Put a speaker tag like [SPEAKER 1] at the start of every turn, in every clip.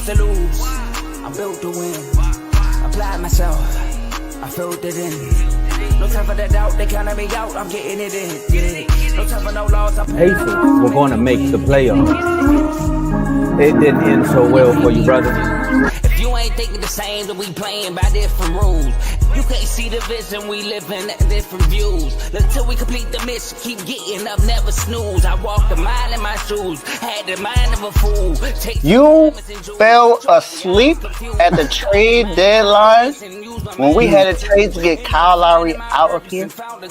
[SPEAKER 1] to lose. I'm built to win. Applied myself. I filled it in. No time for the doubt. They counted me out. I'm getting it in. Yeah. No time for no loss.
[SPEAKER 2] Pacers were going to make the playoffs. It didn't end so well for you, brother.
[SPEAKER 1] If you ain't thinking the same, then we playing by different rules. You can't see the vision, we living at different views. Until we complete the mission, keep getting up, never snooze. I walked a mile in my shoes, had the mind of a fool.
[SPEAKER 3] You fell asleep at the trade deadline when we had a trade to get Kyle Lowry out of here.
[SPEAKER 1] They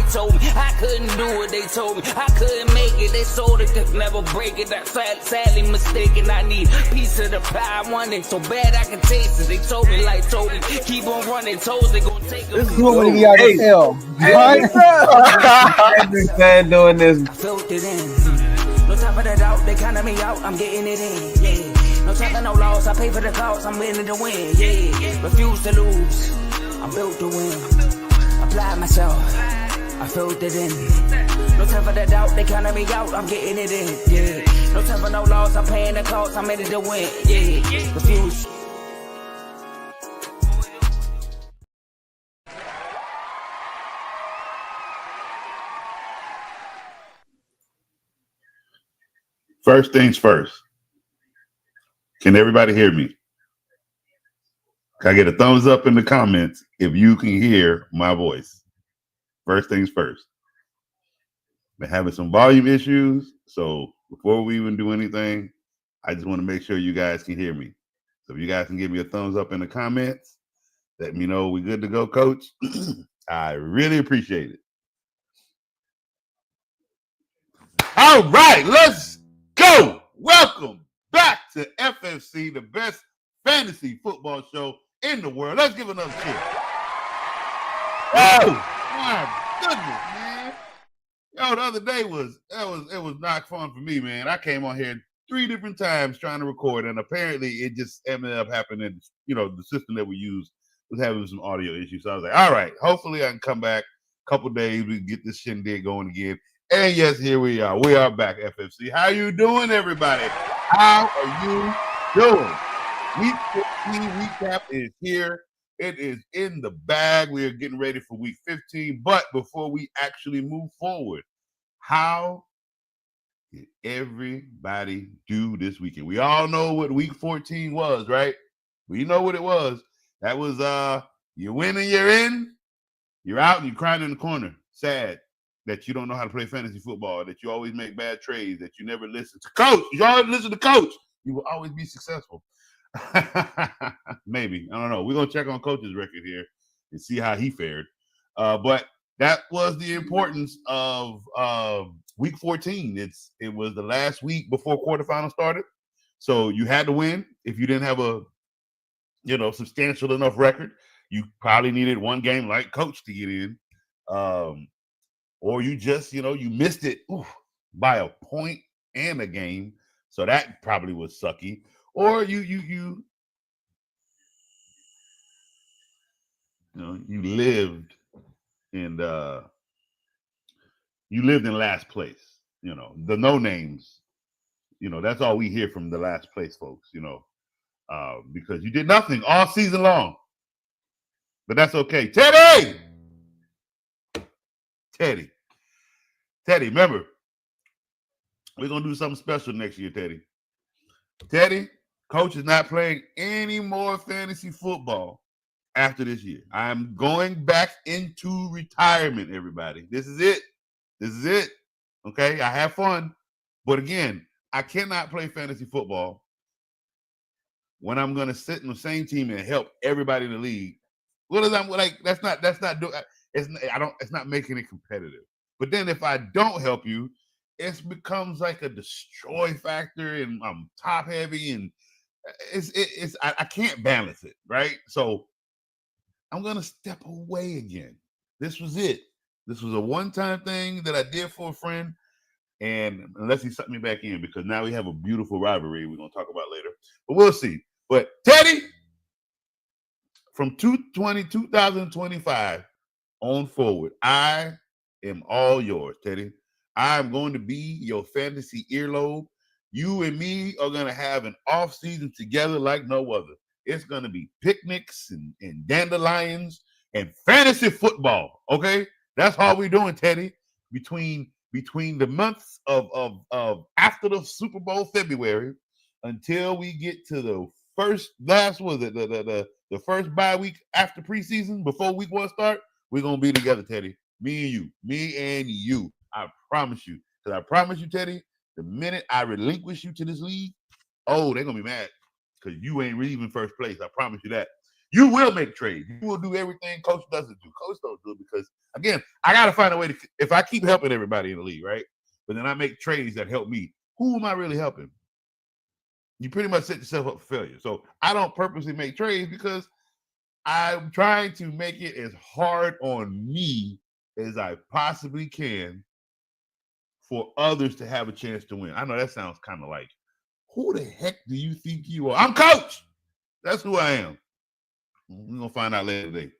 [SPEAKER 1] told me I couldn't do it. They told me I couldn't make it. They sold it, could never break it. That's sadly mistaken. I need a piece of the pie. I want it so bad I can taste it. They told me, like, told me, keep on running. Toes they gonna take
[SPEAKER 4] this is what we got to tell.
[SPEAKER 2] Every fan doing this.
[SPEAKER 1] I filled it in. No time for the doubt. They counted me out. I'm getting it in. Yeah. No time for no loss. I pay for the cost. I'm winning to win. Yeah. Refuse to lose. I'm built to win. Apply myself. I filled it in. No time for the doubt. They counted me out. I'm getting it in. Yeah. No time for no loss. I'm paying the cost. I'm in it to win. Yeah. Refuse.
[SPEAKER 5] First things first. Can everybody hear me? Can I get a thumbs up in the comments if you can hear my voice? First things first. We're having some volume issues, so before we even do anything, I just want to make sure you guys can hear me. So if you guys can give me a thumbs up in the comments, let me know we're good to go, Coach. I really appreciate it. All right, let's go. Welcome back to FFC, the best fantasy football show in the world. Let's give another cheer. Oh my goodness, man. Yo, the other day it was not fun for me, man. I came on here 3 different times trying to record, and apparently it just ended up happening. You know, the system that we use was having some audio issues. So I was like, all right, hopefully I can come back a couple days, we can get this shindig going again. And yes, here we are. We are back, FFC. How you doing, everybody? How are you doing? Week 15 recap is here. It is in the bag. We are getting ready for week 15. But before we actually move forward, how did everybody do this weekend? We all know what week 14 was, right? We know what it was. That was you win and you're in, you're out and you're crying in the corner. Sad that you don't know how to play fantasy football, that you always make bad trades, that you never listen to coach. You always listen to coach. You will always be successful. Maybe. I don't know. We're going to check on coach's record here and see how he fared. But that was the importance of week 14. It was the last week before quarterfinals started. So you had to win. If you didn't have a, substantial enough record, you probably needed one game like coach to get in. Or you just, you missed it by a point and a game. So that probably was sucky. Or you lived in last place. The no names. That's all we hear from the last place folks, because you did nothing all season long. But that's okay. Teddy, remember, we're going to do something special next year, Teddy, coach is not playing any more fantasy football after this year. I'm going back into retirement, everybody. This is it. Okay? I have fun. But again, I cannot play fantasy football when I'm going to sit in the same team and help everybody in the league. What is that like? That's not doing. It's not making it competitive. But then if I don't help you, it becomes like a destroy factor, and I'm top heavy, and I can't balance it, right? So I'm gonna step away again. This was it. This was a one-time thing that I did for a friend, and unless he sucked me back in, because now we have a beautiful rivalry we're gonna talk about later. But we'll see. But Teddy, from 2025 on forward, I am all yours, Teddy. I am going to be your fantasy earlobe. You and me are gonna have an off season together like no other. It's gonna be picnics and dandelions and fantasy football. Okay, that's all we're doing, Teddy. Between the months of after the Super Bowl February until we get to the the first bye week after preseason before week 1 start, we're gonna be together, Teddy. Me and you. I promise you. Because I promise you, Teddy, the minute I relinquish you to this league, oh, they're gonna be mad because you ain't really in first place. I promise you that. You will make trades. You will do everything Coach doesn't do. Coach don't do it because, again, I got to find a way to, if I keep helping everybody in the league, right? But then I make trades that help me. Who am I really helping? You pretty much set yourself up for failure. So I don't purposely make trades because I'm trying to make it as hard on me as I possibly can for others to have a chance to win. I know that sounds kind of like, who the heck do you think you are? I'm Coach. That's who I am. We're going to find out later today.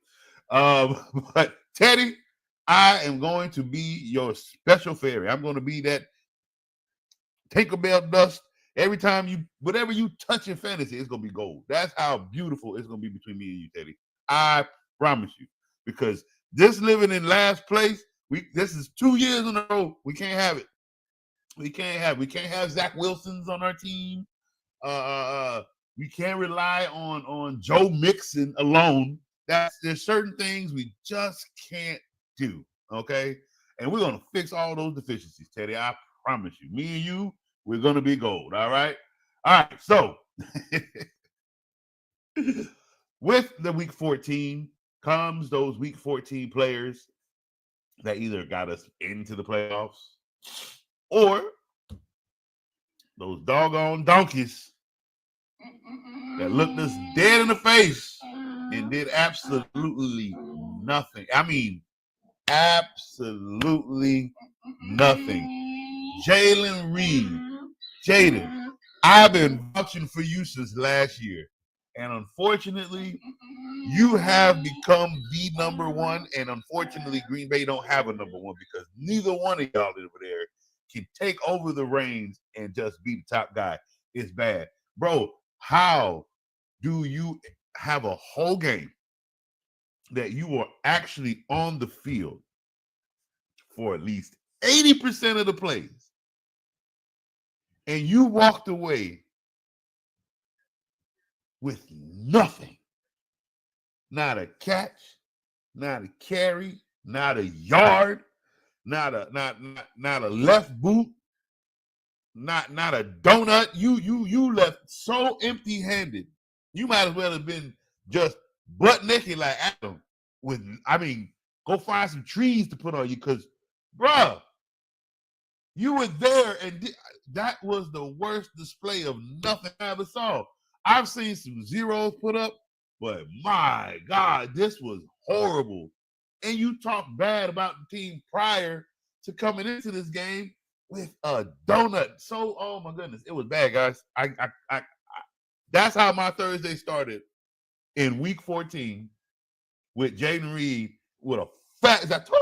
[SPEAKER 5] But Teddy, I am going to be your special fairy. I'm going to be that Tinkerbell dust. Every time whatever you touch in fantasy, it's going to be gold. That's how beautiful it's going to be between me and you, Teddy. I promise you. Because this living in last place, this is 2 years in a row. We can't have it. We can't have Zach Wilson's on our team. We can't rely on Joe Mixon alone. There's certain things we just can't do. Okay, and we're gonna fix all those deficiencies, Teddy. I promise you. Me and you, we're gonna be gold. All right. So with the week 14 comes those week 14 players that either got us into the playoffs or those doggone donkeys that looked us dead in the face and did absolutely nothing. I mean, absolutely nothing. Jalen Reed, Jaden, I've been vouching for you since last year. And unfortunately, you have become the number one. And unfortunately, Green Bay don't have a number one because neither one of y'all over there can take over the reins and just be the top guy. It's bad. Bro, how do you have a whole game that you are actually on the field for at least 80% of the plays and you walked away with nothing? Not a catch, not a carry, not a yard, not a left boot, not a donut. You left so empty-handed. You might as well have been just butt naked like Adam. Go find some trees to put on you because, bruh, you were there and that was the worst display of nothing I ever saw. I've seen some zeros put up, but my God, this was horrible. And you talked bad about the team prior to coming into this game with a donut. So, oh my goodness, it was bad, guys. That's how my Thursday started in week 14 with Jaden Reed with a fat. I told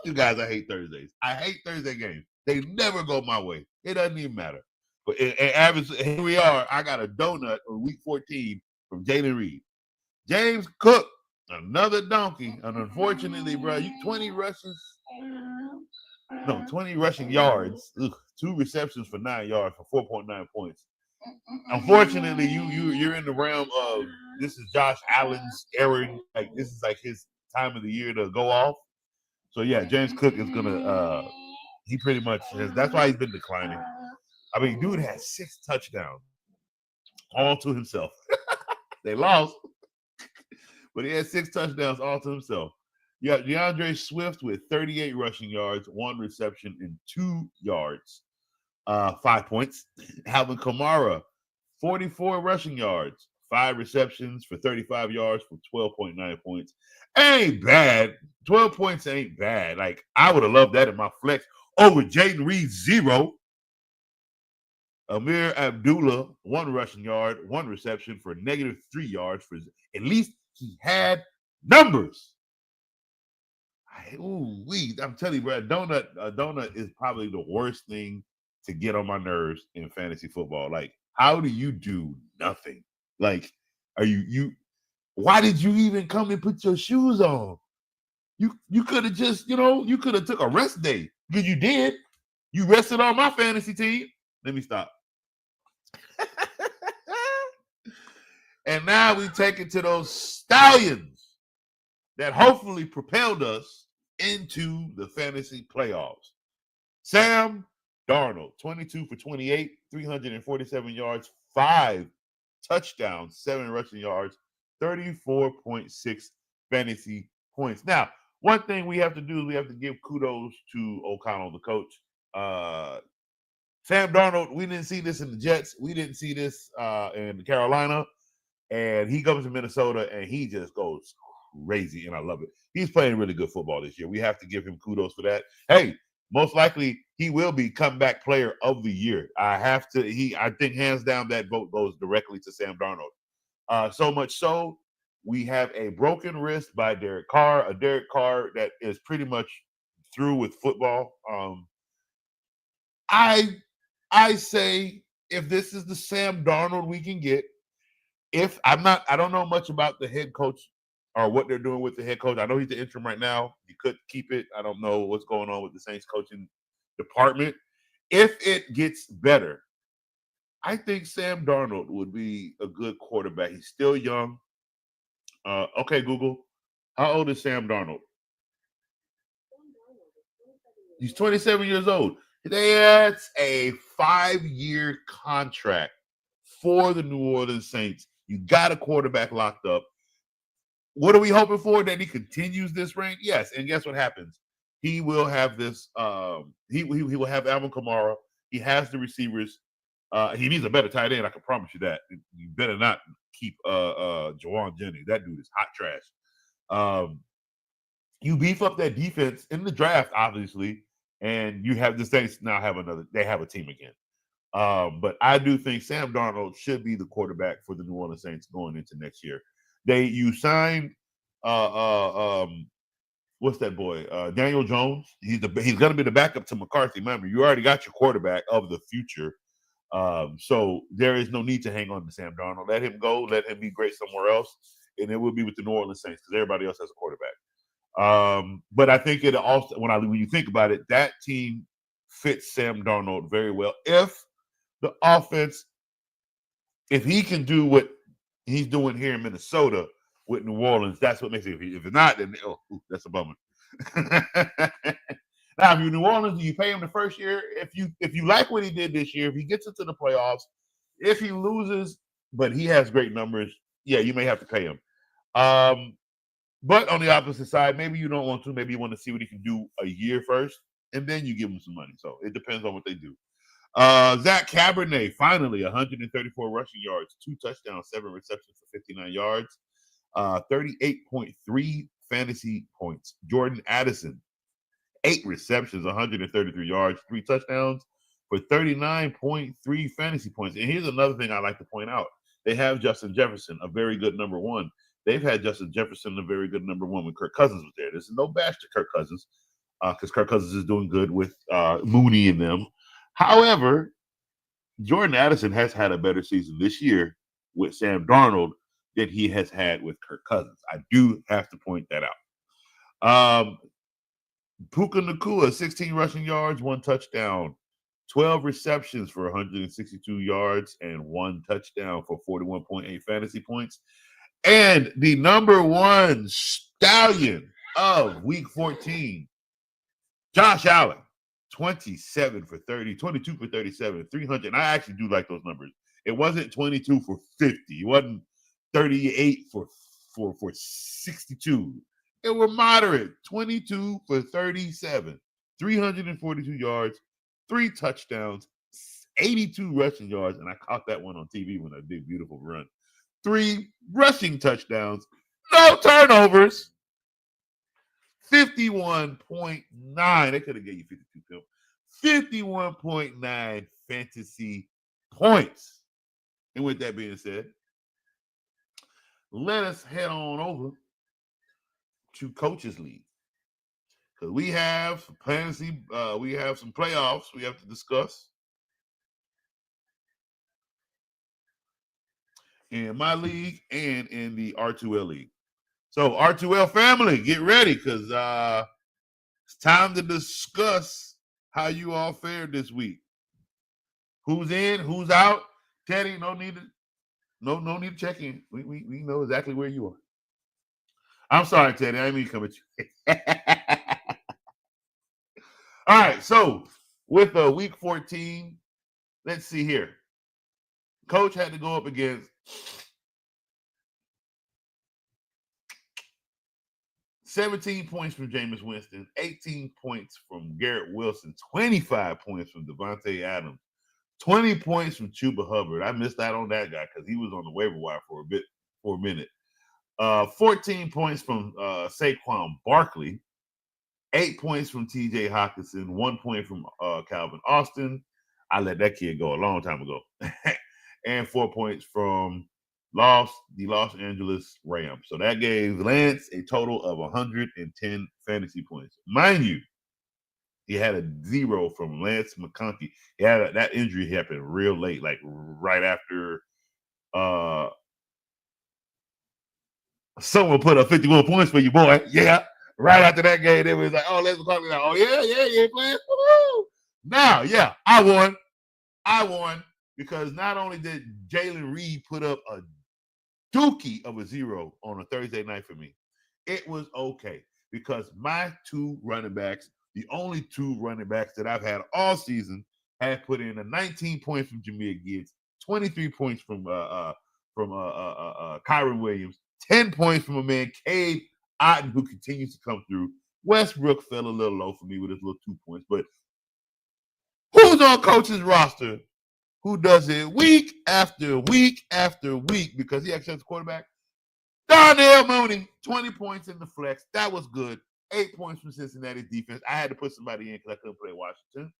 [SPEAKER 5] you guys I hate Thursdays. I hate Thursday games. They never go my way. It doesn't even matter. But here we are. I got a donut on week 14 from Jaden Reed. James Cook, another donkey. And unfortunately, bro, 20 rushing yards. 2 receptions for 9 yards for 4.9 points. Unfortunately, you're in the realm of this is Josh Allen's era. Like this is like his time of the year to go off. So yeah, James Cook is gonna he pretty much has, that's why he's been declining. I mean, dude has 6 touchdowns all to himself. They lost, but he had 6 touchdowns all to himself. You got DeAndre Swift with 38 rushing yards, 1 reception, and 2 yards. 5 points. Alvin Kamara, 44 rushing yards, 5 receptions for 35 yards for 12.9 points. Ain't bad. 12 points ain't bad. Like, I would have loved that in my flex over Jaden Reed, 0. Amir Abdullah, 1 rushing yard, 1 reception for -3 yards. For at least he had numbers. I'm telling you, bro, a donut is probably the worst thing to get on my nerves in fantasy football. Like, how do you do nothing? Like, are you why did you even come and put your shoes on? You could have just, you could have took a rest day, because you did. You rested on my fantasy team. Let me stop. And now we take it to those stallions that hopefully propelled us into the fantasy playoffs. Sam Darnold, 22 for 28, 347 yards, 5 touchdowns, 7 rushing yards, 34.6 fantasy points. Now, one thing we have to do is we have to give kudos to O'Connell, the coach. Sam Darnold, we didn't see this in the Jets. We didn't see this in Carolina. And he comes to Minnesota, and he just goes crazy, and I love it. He's playing really good football this year. We have to give him kudos for that. Hey, most likely he will be comeback player of the year. I think hands down that vote goes directly to Sam Darnold. So much so, we have a broken wrist by Derek Carr, a Derek Carr that is pretty much through with football. I say, if this is the Sam Darnold we can get, I don't know much about the head coach or what they're doing with the head coach. I know he's the interim right now. He could keep it. I don't know what's going on with the Saints coaching department. If it gets better, I think Sam Darnold would be a good quarterback. He's still young. Okay, Google. How old is Sam Darnold? He's 27 years old. That's a 5-year contract for the New Orleans Saints. You got a quarterback locked up. What are we hoping for? That he continues this reign? Yes. And guess what happens? He will have this. He will have Alvin Kamara. He has the receivers. He needs a better tight end. I can promise you that. You better not keep Jawan Jennings. That dude is hot trash. You beef up that defense in the draft, obviously, and you have the Saints now they have a team again. But I do think Sam Darnold should be the quarterback for the New Orleans Saints going into next year. You signed what's that boy? Daniel Jones. He's going to be the backup to McCarthy. Remember, you already got your quarterback of the future. So there is no need to hang on to Sam Darnold. Let him go. Let him be great somewhere else, and it will be with the New Orleans Saints because everybody else has a quarterback. But I think it also, when you think about it, that team fits Sam Darnold very well. If the offense, if he can do what he's doing here in Minnesota with New Orleans, that's what makes it. If it's not, then that's a bummer. Now, if you're New Orleans, you pay him the first year. If you like what he did this year, if he gets into the playoffs, if he loses, but he has great numbers, yeah, you may have to pay him. But on the opposite side, maybe you don't want to. Maybe you want to see what he can do a year first, and then you give him some money. So it depends on what they do. Zach Cabernet, finally, 134 rushing yards, 2 touchdowns, 7 receptions for 59 yards, 38.3 fantasy points. Jordan Addison, 8 receptions, 133 yards, 3 touchdowns for 39.3 fantasy points. And here's another thing I like to point out. They have Justin Jefferson, a very good number 1. They've had Justin Jefferson, a very good number 1 when Kirk Cousins was there. There's no bash to Kirk Cousins because Kirk Cousins is doing good with Mooney and them. However, Jordan Addison has had a better season this year with Sam Darnold than he has had with Kirk Cousins. I do have to point that out. Puka Nacua, 16 rushing yards, 1 touchdown, 12 receptions for 162 yards, and 1 touchdown for 41.8 fantasy points. And the number 1 stallion of Week 14, Josh Allen, 27 for 30, 22 for 37, 300. And I actually do like those numbers. It wasn't 22 for 50. It wasn't 38 for 62. It were moderate. 22 for 37, 342 yards, 3 touchdowns, 82 rushing yards. And I caught that one on TV when I did Beautiful Run. 3 rushing touchdowns, no turnovers. 51.9. They could have gave you 52 Pimp. 51.9 fantasy points. And with that being said, let us head on over to Coaches League. Because we have fantasy, we have some playoffs we have to discuss. in my league and in the R2L league. So R2L family, get ready because it's time to discuss how you all fared this week. Who's in? Who's out? Teddy, no need to check in. We know exactly where you are. I'm sorry, Teddy. I didn't mean to come at you. All right, so with week 14, let's see here. Coach had to go up against 17 points from Jameis Winston, 18 points from Garrett Wilson, 25 points from Devontae Adams, 20 points from Chuba Hubbard. I missed out on that guy because he was on the waiver wire for a minute. 14 points from Saquon Barkley, 8 points from TJ Hockenson, 1 point from Calvin Austin. I let that kid go a long time ago. And 4 points from the Los Angeles Rams. So that gave Lance a total of 110 fantasy points. Mind you, he had a 0 from Lance McConkey. He had that injury happened real late, like right after someone put up 51 points for you, boy. Yeah. Right after that game, they was like, oh, Lance McConkey. Like, oh, yeah, you ain't playing. Woo-hoo. Now, yeah, I won because not only did Jalen Reed put up a dookie of a 0 on a Thursday night for me, it was okay because my 2 running backs, the only 2 running backs that I've had all season, had put in a 19 points from Jahmyr Gibbs, 23 points from Kyron Williams, 10 points from a man, Cade Otton, who continues to come through. Westbrook fell a little low for me with his little 2 points, but who's on Coach's roster who does it week after week after week because he actually has a quarterback? Darnell Mooney, 20 points in the flex. That was good. 8 points from Cincinnati defense. I had to put somebody in because I couldn't play Washington.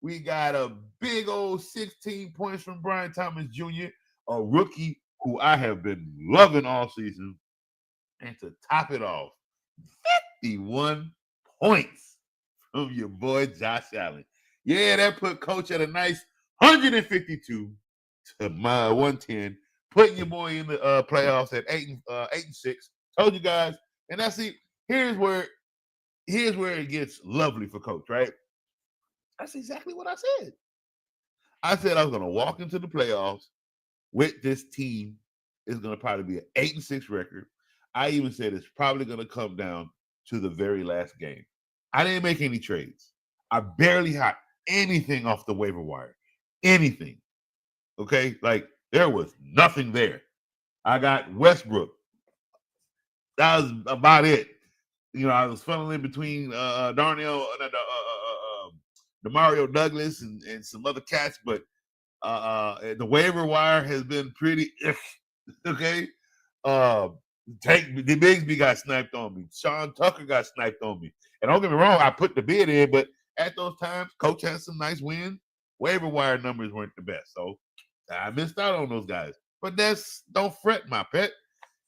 [SPEAKER 5] We got a big old 16 points from Brian Thomas Jr., a rookie who I have been loving all season. And to top it off, 51 points from your boy Josh Allen. Yeah, that put Coach at a nice 152 to my 110, putting your boy in the playoffs at 8 and 6. Told you guys, and that's it. Here's where it gets lovely for Coach, right? That's exactly what I said. I said I was going to walk into the playoffs with this team. It's going to probably be an 8 and 6 record. I even said it's probably going to come down to the very last game. I didn't make any trades. I barely had anything off the waiver wire. Anything. Okay? Like, there was nothing there. I got Westbrook. That was about it. You know, I was funneling between Darnell, Demario Douglas, and some other cats, but the waiver wire has been pretty okay? The Bigsby got sniped on me. Sean Tucker got sniped on me. And don't get me wrong, I put the bid in, but at those times, Coach had some nice wins. Waiver wire numbers weren't the best. So I missed out on those guys. But don't fret, my pet.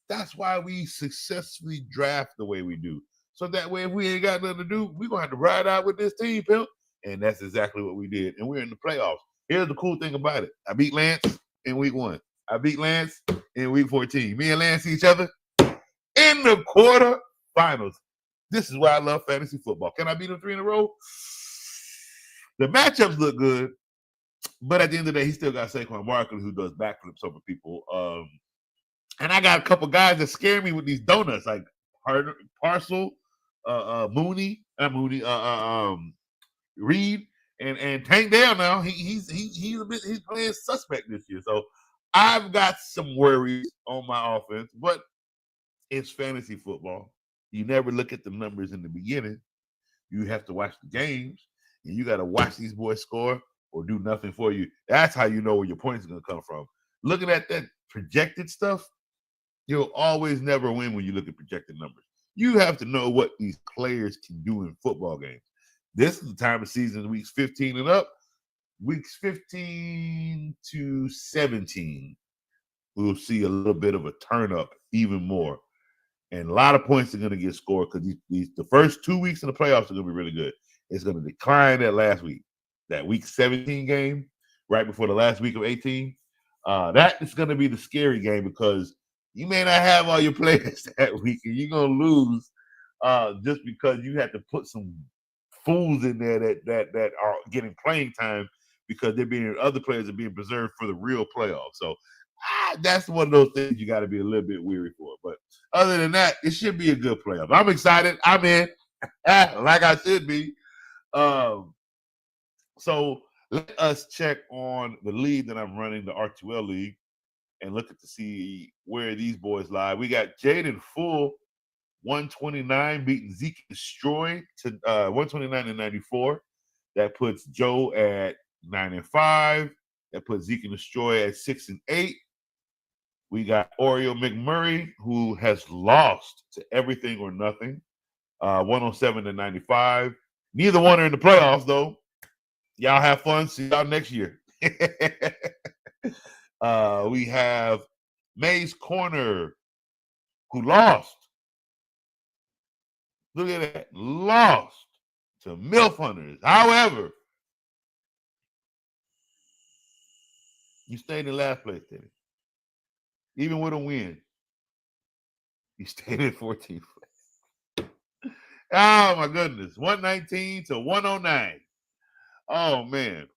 [SPEAKER 5] That's why we successfully draft the way we do. So that way, if we ain't got nothing to do, we're going to have to ride out with this team, pimp. And that's exactly what we did. And we're in the playoffs. Here's the cool thing about it. I beat Lance in week 1. I beat Lance in week 14. Me and Lance see each other in the quarterfinals. This is why I love fantasy football. Can I beat him 3 in a row? The matchups look good, but at the end of the day, he still got Saquon Barkley who does backflips over people. And I got a couple guys that scare me with these donuts, like Parcel, Reed, and Tank Dale. Now he's playing suspect this year, so I've got some worries on my offense, but it's fantasy football. You never look at the numbers in the beginning. You have to watch the games, and you got to watch these boys score or do nothing for you. That's how you know where your points are going to come from. Looking at that projected stuff, you'll always never win when you look at projected numbers. You have to know what these players can do in football games. This is the time of season, weeks 15 and up. Weeks 15 to 17, we'll see a little bit of a turn up even more. And a lot of points are going to get scored because the first 2 weeks in the playoffs are going to be really good. It's going to decline that last week. That week 17 game, right before the last week of 18, That is going to be the scary game because you may not have all your players that week, and you're going to lose just because you had to put some fools in there that are getting playing time because other players are being preserved for the real playoffs. So that's one of those things you got to be a little bit weary for. But other than that, it should be a good playoff. I'm excited. I'm in, like I should be. So let us check on the league that I'm running, the R2L league, and look to see where these boys lie. We got Jaden Full, 129, beating Zeke Destroy to 129 and 94. That puts Joe at 9-5. That puts Zeke Destroy at 6-8. We got Oreo McMurray, who has lost to Everything or Nothing, 107 and 95. Neither one are in the playoffs, though. Y'all have fun. See y'all next year. We have Maze Corner, who lost. Look at that. Lost to MILF Hunters. However, you stayed in last place, Teddy. Even with a win, you stayed in 14th place. Oh, my goodness. 119 to 109. Oh, man.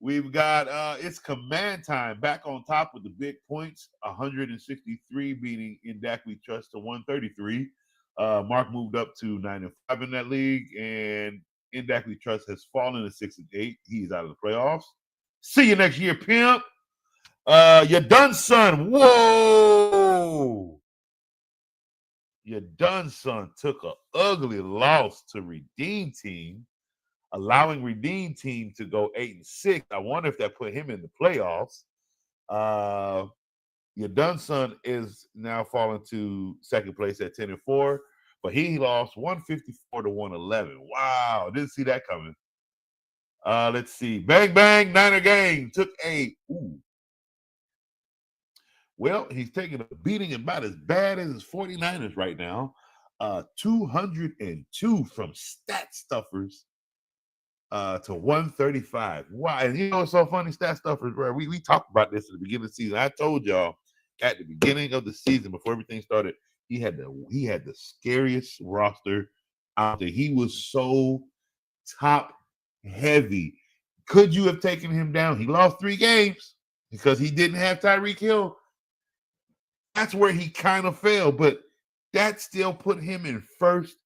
[SPEAKER 5] We've got it's command time back on top with the big points. 163 beating Indakwe Trust to 133. Mark moved up to 9-5 in that league, and Indakwe Trust has fallen to 6-8. He's out of the playoffs. See you next year, pimp. You're done, son. Whoa. Your done, son took an ugly loss to Redeem Team, allowing Redeem Team to go 8-6. I wonder if that put him in the playoffs. Your done, son is now falling to second place at 10-4, but he lost 154 to 111. Wow, didn't see that coming. Let's see. Bang Bang Niner Gang took a well, he's taking a beating about as bad as his 49ers right now. 202 from Stat Stuffers to 135. Wow. And you know what's so funny, Stat Stuffers, bro? We talked about this at the beginning of the season. I told y'all at the beginning of the season, before everything started, he had the scariest roster out there. He was so top heavy. Could you have taken him down? He lost 3 games because he didn't have Tyreek Hill. That's where he kind of failed, but that still put him in first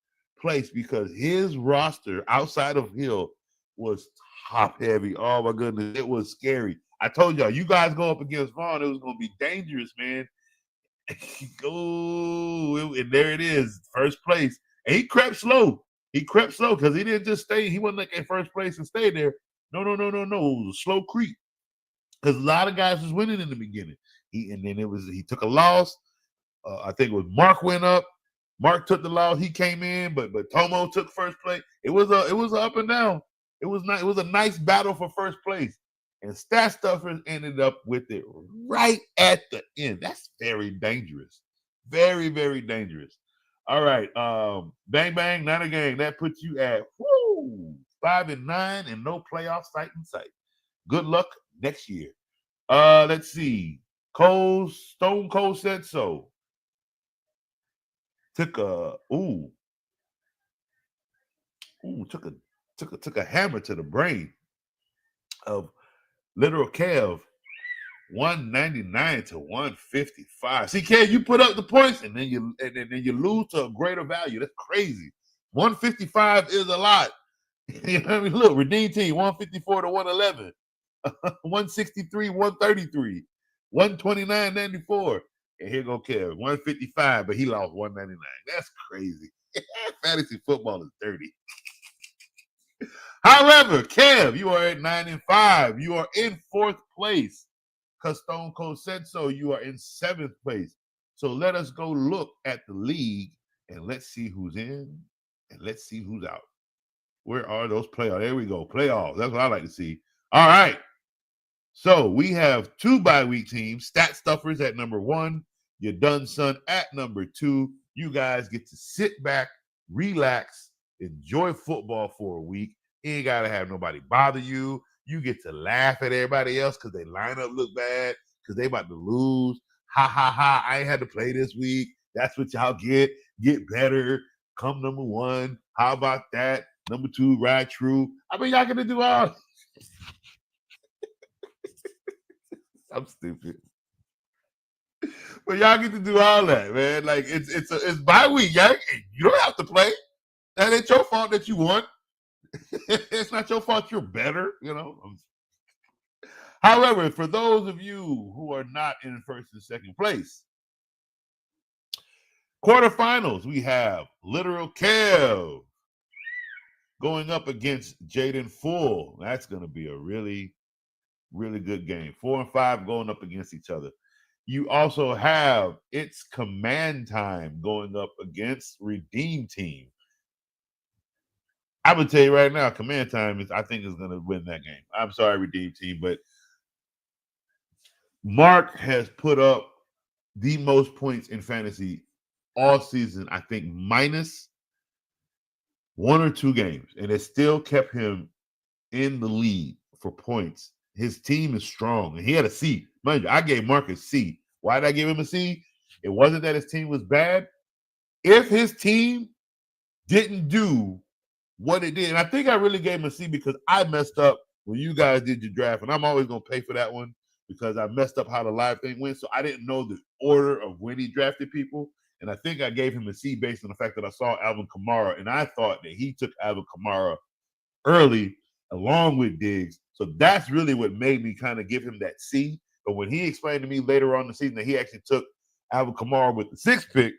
[SPEAKER 5] place because his roster outside of Hill was top heavy. Oh my goodness, it was scary. I told y'all, you guys go up against Vaughn, it was going to be dangerous, man. And there it is, first place. And he crept slow. Because he didn't just stay. He wasn't like in first place and stay there. No. It was a slow creep because a lot of guys was winning in the beginning. He took a loss. I think it was Mark went up. Mark took the loss. He came in, but Tomo took first place. It was a up and down. It was a nice battle for first place. And Stat Stuffers ended up with it right at the end. That's very dangerous. Very, very dangerous. All right. Bang Bang, not a game. That puts you at 5-9 and no playoff sight in sight. Good luck next year. Let's see. Stone Cold said so. Took a hammer to the brain of Literal Kev. 199 to 155. See, Kev, you put up the points and then you lose to a greater value. That's crazy. 155 is a lot. You know what I mean? Look, Redeem Team 154 to 111. 163, 133, 129, 94. And here go Kev, 155, but he lost 199. That's crazy. Fantasy football is dirty. However, Kev, you are at 9-5. You are in 4th place because Stone Cold said so. You are in 7th place. So let us go look at the league and let's see who's in and let's see who's out. Where are those playoffs? There we go. Playoffs. That's what I like to see. All right. So we have 2 bye-week teams. Stat Stuffers at number 1. Your Done Son at number 2. You guys get to sit back, relax, enjoy football for a week. You ain't got to have nobody bother you. You get to laugh at everybody else because their lineup look bad. because they about to lose. Ha ha ha! I ain't had to play this week. That's what y'all get. Get better. Come number one. How about that? Number two, ride true. I mean, y'all gonna do all. I'm stupid. But y'all get to do all that, man. Like it's bye week. Y'all, you don't have to play. That ain't your fault that you won. It's not your fault you're better, you know. However, for those of you who are not in first and second place, quarterfinals, we have Literal Kev going up against Jaden Full. That's going to be a really, really good game. 4 and 5 going up against each other. You also have It's Command Time going up against Redeem Team. I would tell you right now, Command Time I think is going to win that game. I'm sorry, Redeem Team, but Mark has put up the most points in fantasy all season, I think, minus 1 or 2 games, and it still kept him in the lead for points. His team is strong, and he had a C. Mind you, I gave Mark a C. Why did I give him a C? It wasn't that his team was bad. If his team didn't do what it did, and I think I really gave him a C because I messed up when you guys did your draft, and I'm always going to pay for that one because I messed up how the live thing went, so I didn't know the order of when he drafted people. And I think I gave him a C based on the fact that I saw Alvin Kamara, and I thought that he took Alvin Kamara early along with Diggs. So that's really what made me kind of give him that C. But when he explained to me later on in the season that he actually took Alvin Kamara with the 6th pick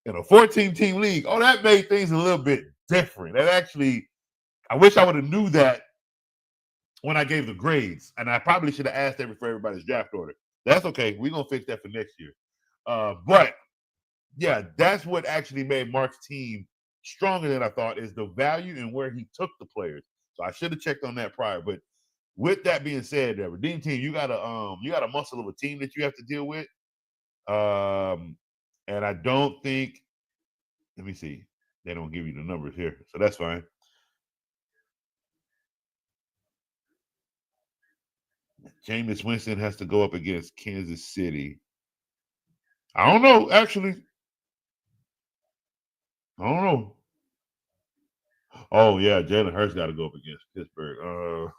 [SPEAKER 5] in a 14-team league, that made things a little bit different. That actually, I wish I would have knew that when I gave the grades. And I probably should have asked for everybody's draft order. That's okay. We're going to fix that for next year. But yeah, that's what actually made Mark's team stronger than I thought, is the value and where he took the players. So I should have checked on that prior. But with that being said, the Redeem Team, you got a muscle of a team that you have to deal with. And I don't think, let me see, they don't give you the numbers here, so that's fine. Jameis Winston has to go up against Kansas City. I don't know, actually. I don't know. Oh, yeah, Jalen Hurts got to go up against Pittsburgh.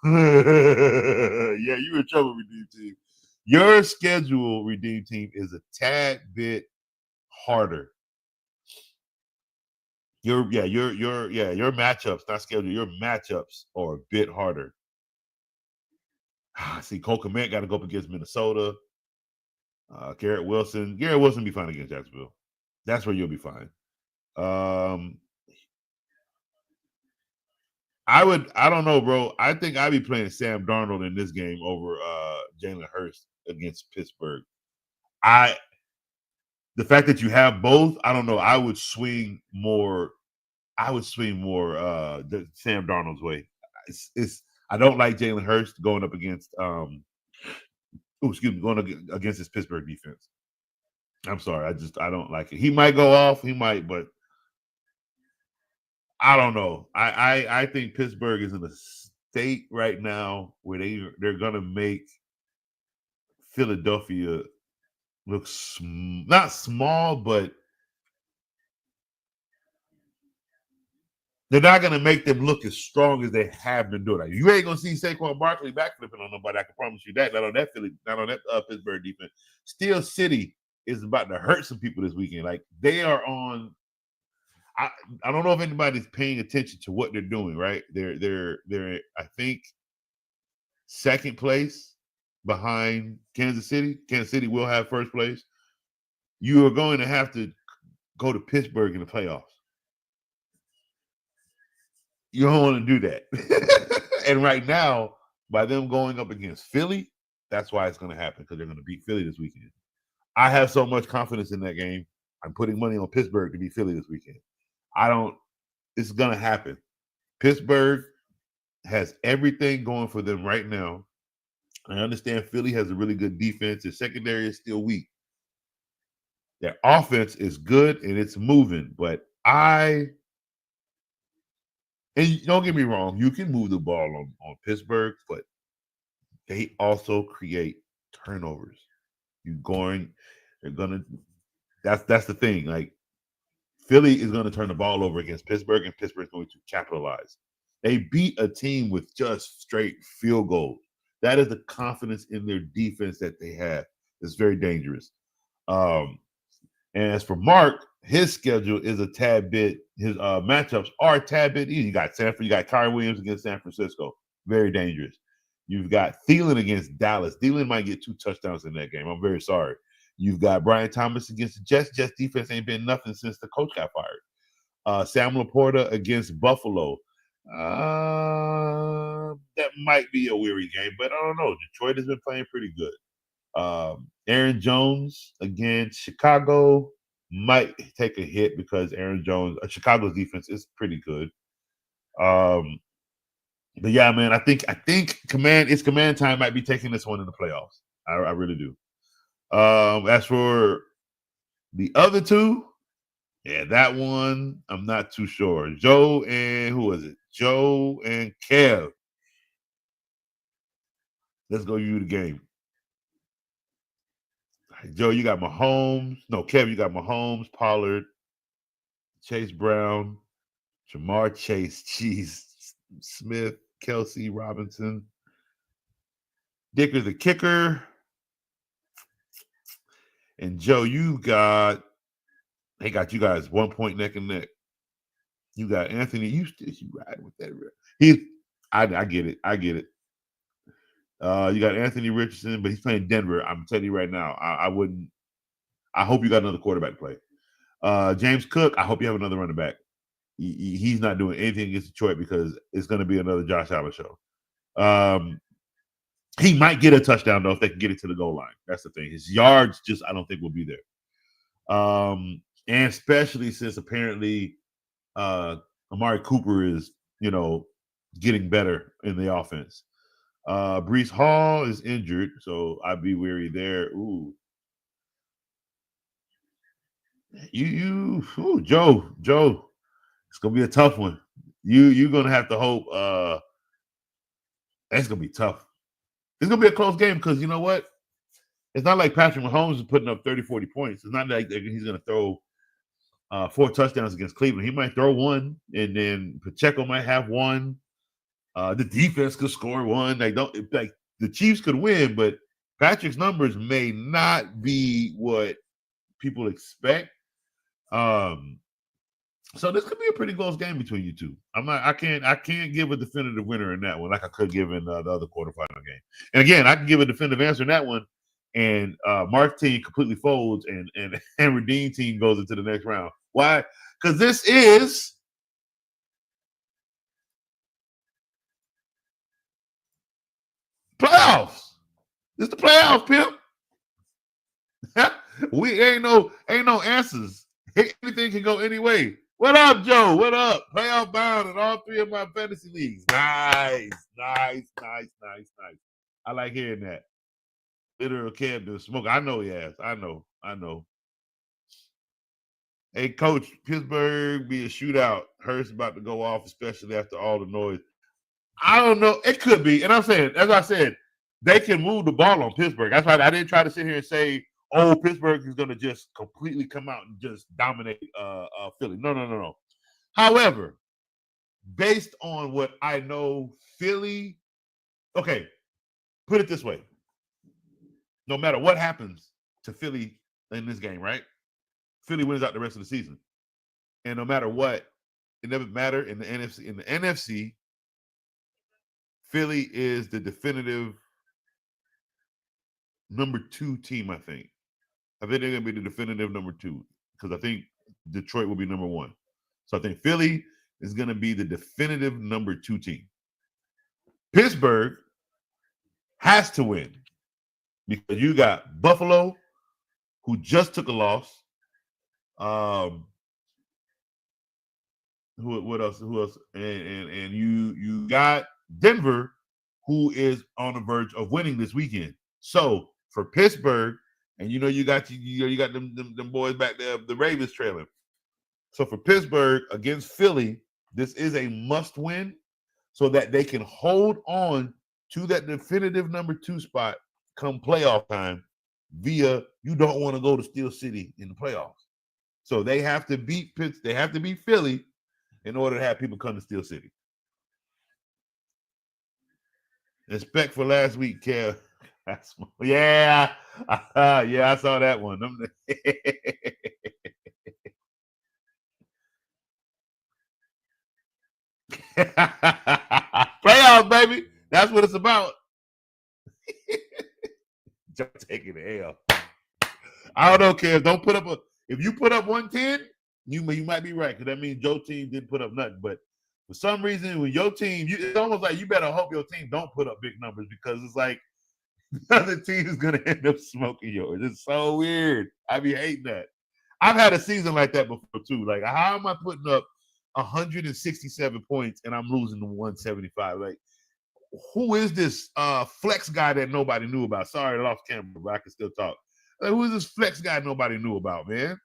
[SPEAKER 5] Yeah, you're in trouble, Redeem Team. Your schedule, Redeem Team, is a tad bit harder. Your matchups, not schedule, your matchups are a bit harder. See, Cole Kmet got to go up against Minnesota. Garrett Wilson be fine against Jacksonville. That's where you'll be fine. I don't know, bro. I think I'd be playing Sam Darnold in this game over Jalen Hurts against Pittsburgh. The fact that you have both, I don't know. I would swing more the Sam Darnold's way. I don't like Jalen Hurts going up against going against this Pittsburgh defense. I'm sorry. I don't like it. He might go off. He might, but I don't know. I think Pittsburgh is in a state right now where they're gonna make Philadelphia look not small, but they're not gonna make them look as strong as they have been doing. Like, you ain't gonna see Saquon Barkley backflipping on nobody. I can promise you that. Not on that Pittsburgh defense. Steel City is about to hurt some people this weekend. Like, they are on. I don't know if anybody's paying attention to what they're doing. Right? They're I think 2nd place behind Kansas City. Kansas City will have 1st place. You are going to have to go to Pittsburgh in the playoffs. You don't want to do that. And right now, by them going up against Philly, that's why it's going to happen, because they're going to beat Philly this weekend. I have so much confidence in that game. I'm putting money on Pittsburgh to beat Philly this weekend. It's going to happen. Pittsburgh has everything going for them right now. I understand Philly has a really good defense. Their secondary is still weak. Their offense is good and it's moving, but and don't get me wrong, you can move the ball on Pittsburgh, but they also create turnovers. That's the thing. Like Philly is going to turn the ball over against Pittsburgh, and Pittsburgh's going to capitalize. They beat a team with just straight field goals. That is the confidence in their defense that they have. It's very dangerous. And as for Mark, his schedule is a tad bit. His matchups are a tad bit easy. You got Sanford. You got Kyrie Williams against San Francisco. Very dangerous. You've got Thielen against Dallas. Thielen might get 2 touchdowns in that game. I'm very sorry. You've got Brian Thomas against the Jets. Jets defense ain't been nothing since the coach got fired. Sam Laporta against Buffalo. That might be a weary game, but I don't know. Detroit has been playing pretty good. Aaron Jones against Chicago might take a hit because Chicago's defense is pretty good. But yeah, man, I think command time might be taking this one in the playoffs. I really do. As for the other two, yeah, that one I'm not too sure. Joe and who was it? Joe and Kev. Let's go view the game. Joe, you got Mahomes. No, Kev, you got Mahomes, Pollard, Chase Brown, Jamar Chase, Smith, Kelsey, Robinson. Dicker the kicker. And Joe, they got you guys 1 point neck and neck. You got Anthony Eustace. You ride with that. I get it. You got Anthony Richardson, but he's playing Denver. I'm telling you right now, I hope you got another quarterback to play. James Cook, I hope you have another running back. He's not doing anything against Detroit because it's going to be another Josh Allen show. He might get a touchdown, though, if they can get it to the goal line. That's the thing. His yards I don't think will be there. And especially since apparently Amari Cooper is, getting better in the offense. Breece Hall is injured, so I'd be weary there. Ooh. Joe, it's gonna be a tough one. You're gonna have to hope that's gonna be tough. It's gonna be a close game because you know what? It's not like Patrick Mahomes is putting up 30, 40 points. It's not like he's gonna throw 4 touchdowns against Cleveland. He might throw one, and then Pacheco might have one. The defense could score one. The Chiefs could win, but Patrick's numbers may not be what people expect. So this could be a pretty close game between you two. I can't give a definitive winner in that one like I could give in the other quarterfinal game. And again, I can give a definitive answer in that one, and Mark's team completely folds, and Redeem team goes into the next round. Why? Because this is playoffs. This is the playoffs, pimp. We ain't no answers. Anything can go any way. What up, Joe? What up? Playoff bound in all 3 of my fantasy leagues. Nice. I like hearing that. Literal Camden smoke. I know he has. I know. Hey, Coach, Pittsburgh be a shootout. Hurts about to go off, especially after all the noise. I don't know. It could be. And I'm saying, as I said, they can move the ball on Pittsburgh. That's why I didn't try to sit here and say, Pittsburgh is going to just completely come out and just dominate Philly. No. However, based on what I know, Philly, okay, put it this way. No matter what happens to Philly in this game, right? Philly wins out the rest of the season. And no matter what, it doesn't matter in the NFC. In the NFC, Philly is the definitive number 2 team, I think. I think they're going to be the definitive number 2 because I think Detroit will be number 1. So I think Philly is going to be the definitive number 2 team. Pittsburgh has to win because you got Buffalo, who just took a loss. Who else? And you got Denver, who is on the verge of winning this weekend. So for Pittsburgh, and you got them boys back there, the Ravens trailing. So for Pittsburgh against Philly, this is a must win so that they can hold on to that definitive number 2 spot come playoff time via you don't want to go to Steel City in the playoffs. So they have to beat Pitts. They have to beat Philly in order to have people come to Steel City. Respect for last week, Kev. Yeah, yeah, I saw that one. Playoffs, baby. That's what it's about. Just taking the L. I don't know, Kev. Don't put up if you put up 110, you might be right, because that means your team didn't put up nothing. But for some reason, when your team, it's almost like you better hope your team don't put up big numbers, because it's like the other team is gonna end up smoking yours. It's so weird. I be hating that. I've had a season like that before too. Like, how am I putting up 167 points and I'm losing to 175? Like, who is this flex guy that nobody knew about? Sorry, I lost camera, but I can still talk. Like, who is this flex guy nobody knew about, man?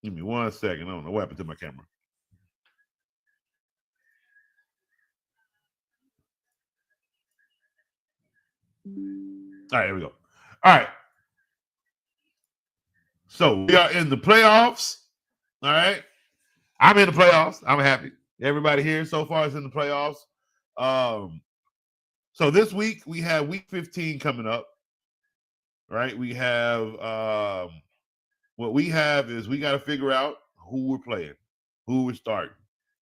[SPEAKER 5] Give me 1 second. I don't know what happened to my camera. All right, here we go. All right. So we are in the playoffs. All right. I'm in the playoffs. I'm happy. Everybody here so far is in the playoffs. So this week we have week 15 coming up. Right. We have what we have is we got to figure out who we're playing, who we're starting,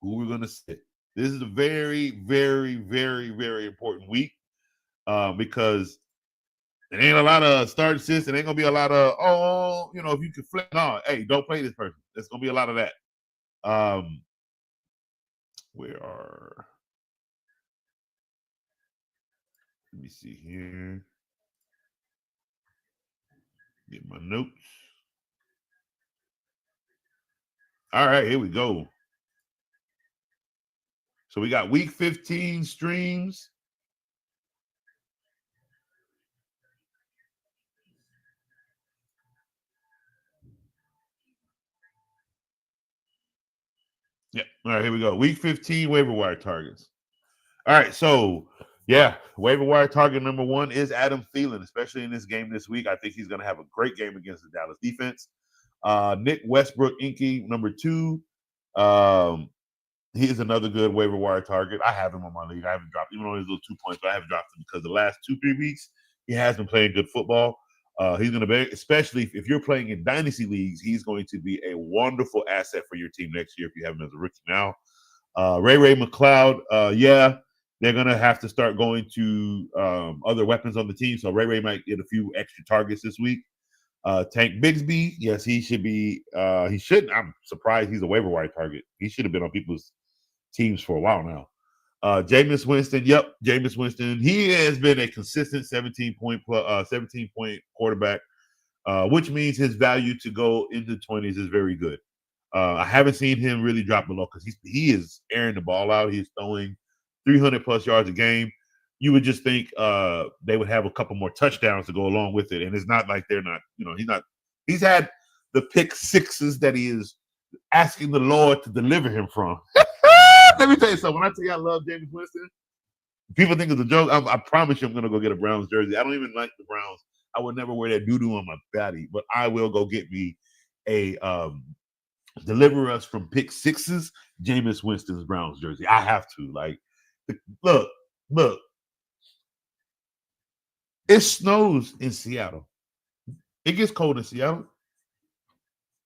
[SPEAKER 5] who we're going to sit. This is a very, very, very, very important week because it ain't a lot of start sits. It ain't going to be a lot of, if you can flip, no, hey, don't play this person. There's going to be a lot of that. Let me see here. Get my notes. All right, here we go. So we got week 15 streams. Yeah. All right, here we go. Week 15 waiver wire targets. All right, so yeah, waiver wire target number 1 is Adam Thielen, especially in this game this week. I think he's going to have a great game against the Dallas defense. Nick Westbrook, Inky, number 2. He is another good waiver wire target. I have him on my league. I haven't dropped, even on his little 2 points, but I haven't dropped him because the last 2-3 weeks he has been playing good football. He's going to be, especially if you're playing in dynasty leagues, he's going to be a wonderful asset for your team next year if you have him as a rookie now. Ray McLeod, yeah, they're going to have to start going to other weapons on the team. So Ray might get a few extra targets this week. Tank Bigsby, yes, he should be. He shouldn't. I'm surprised he's a waiver wire target. He should have been on people's teams for a while now. Jameis Winston, yep, Jameis Winston. He has been a consistent 17-point quarterback, which means his value to go into the 20s is very good. I haven't seen him really drop below because he is airing the ball out. He's throwing 300 plus yards a game. You would just think they would have a couple more touchdowns to go along with it. And it's not like they're not, he's had the pick sixes that he is asking the Lord to deliver him from. Let me tell you something. When I tell you I love Jameis Winston, people think it's a joke. I promise you I'm going to go get a Browns jersey. I don't even like the Browns. I would never wear that doo-doo on my body, but I will go get me a deliver us from pick sixes, Jameis Winston's Browns jersey. I have to. Like, look. It snows in Seattle. It gets cold in Seattle.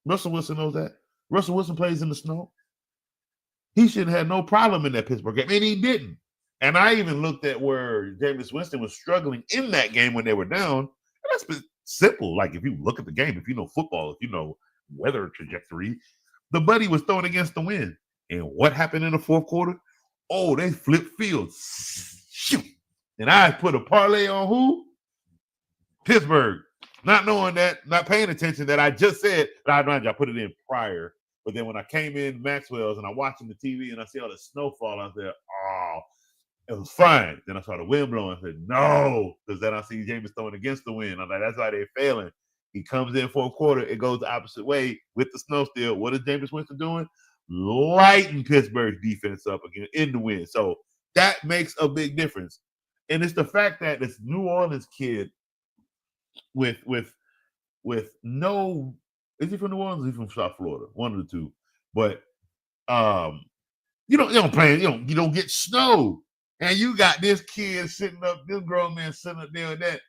[SPEAKER 5] Russell Wilson knows that. Russell Wilson plays in the snow. He should have had no problem in that Pittsburgh game, and he didn't. And I even looked at where Jameis Winston was struggling in that game when they were down. And that's simple. Like, if you look at the game, if you know football, if you know weather trajectory, the buddy was throwing against the wind. And what happened in the fourth quarter? Oh, they flipped fields. Shoot. And I put a parlay on who? Pittsburgh. Not knowing that, not paying attention that I just said, but I put it in prior. But then when I came in Maxwell's and I'm watching the TV and I see all the snowfall out there, oh, it was fine. Then I saw the wind blowing. I said, no, because then I see Jameis throwing against the wind. I'm like, that's why they're failing. He comes in fourth quarter, it goes the opposite way with the snow still. What is Jameis Winston doing? Lighting Pittsburgh's defense up again in the wind. So that makes a big difference. And it's the fact that this New Orleans kid with no, is he from New Orleans or is he from South Florida? One of the two. But you don't get snow. And you got this kid sitting up, this grown man sitting up there with that.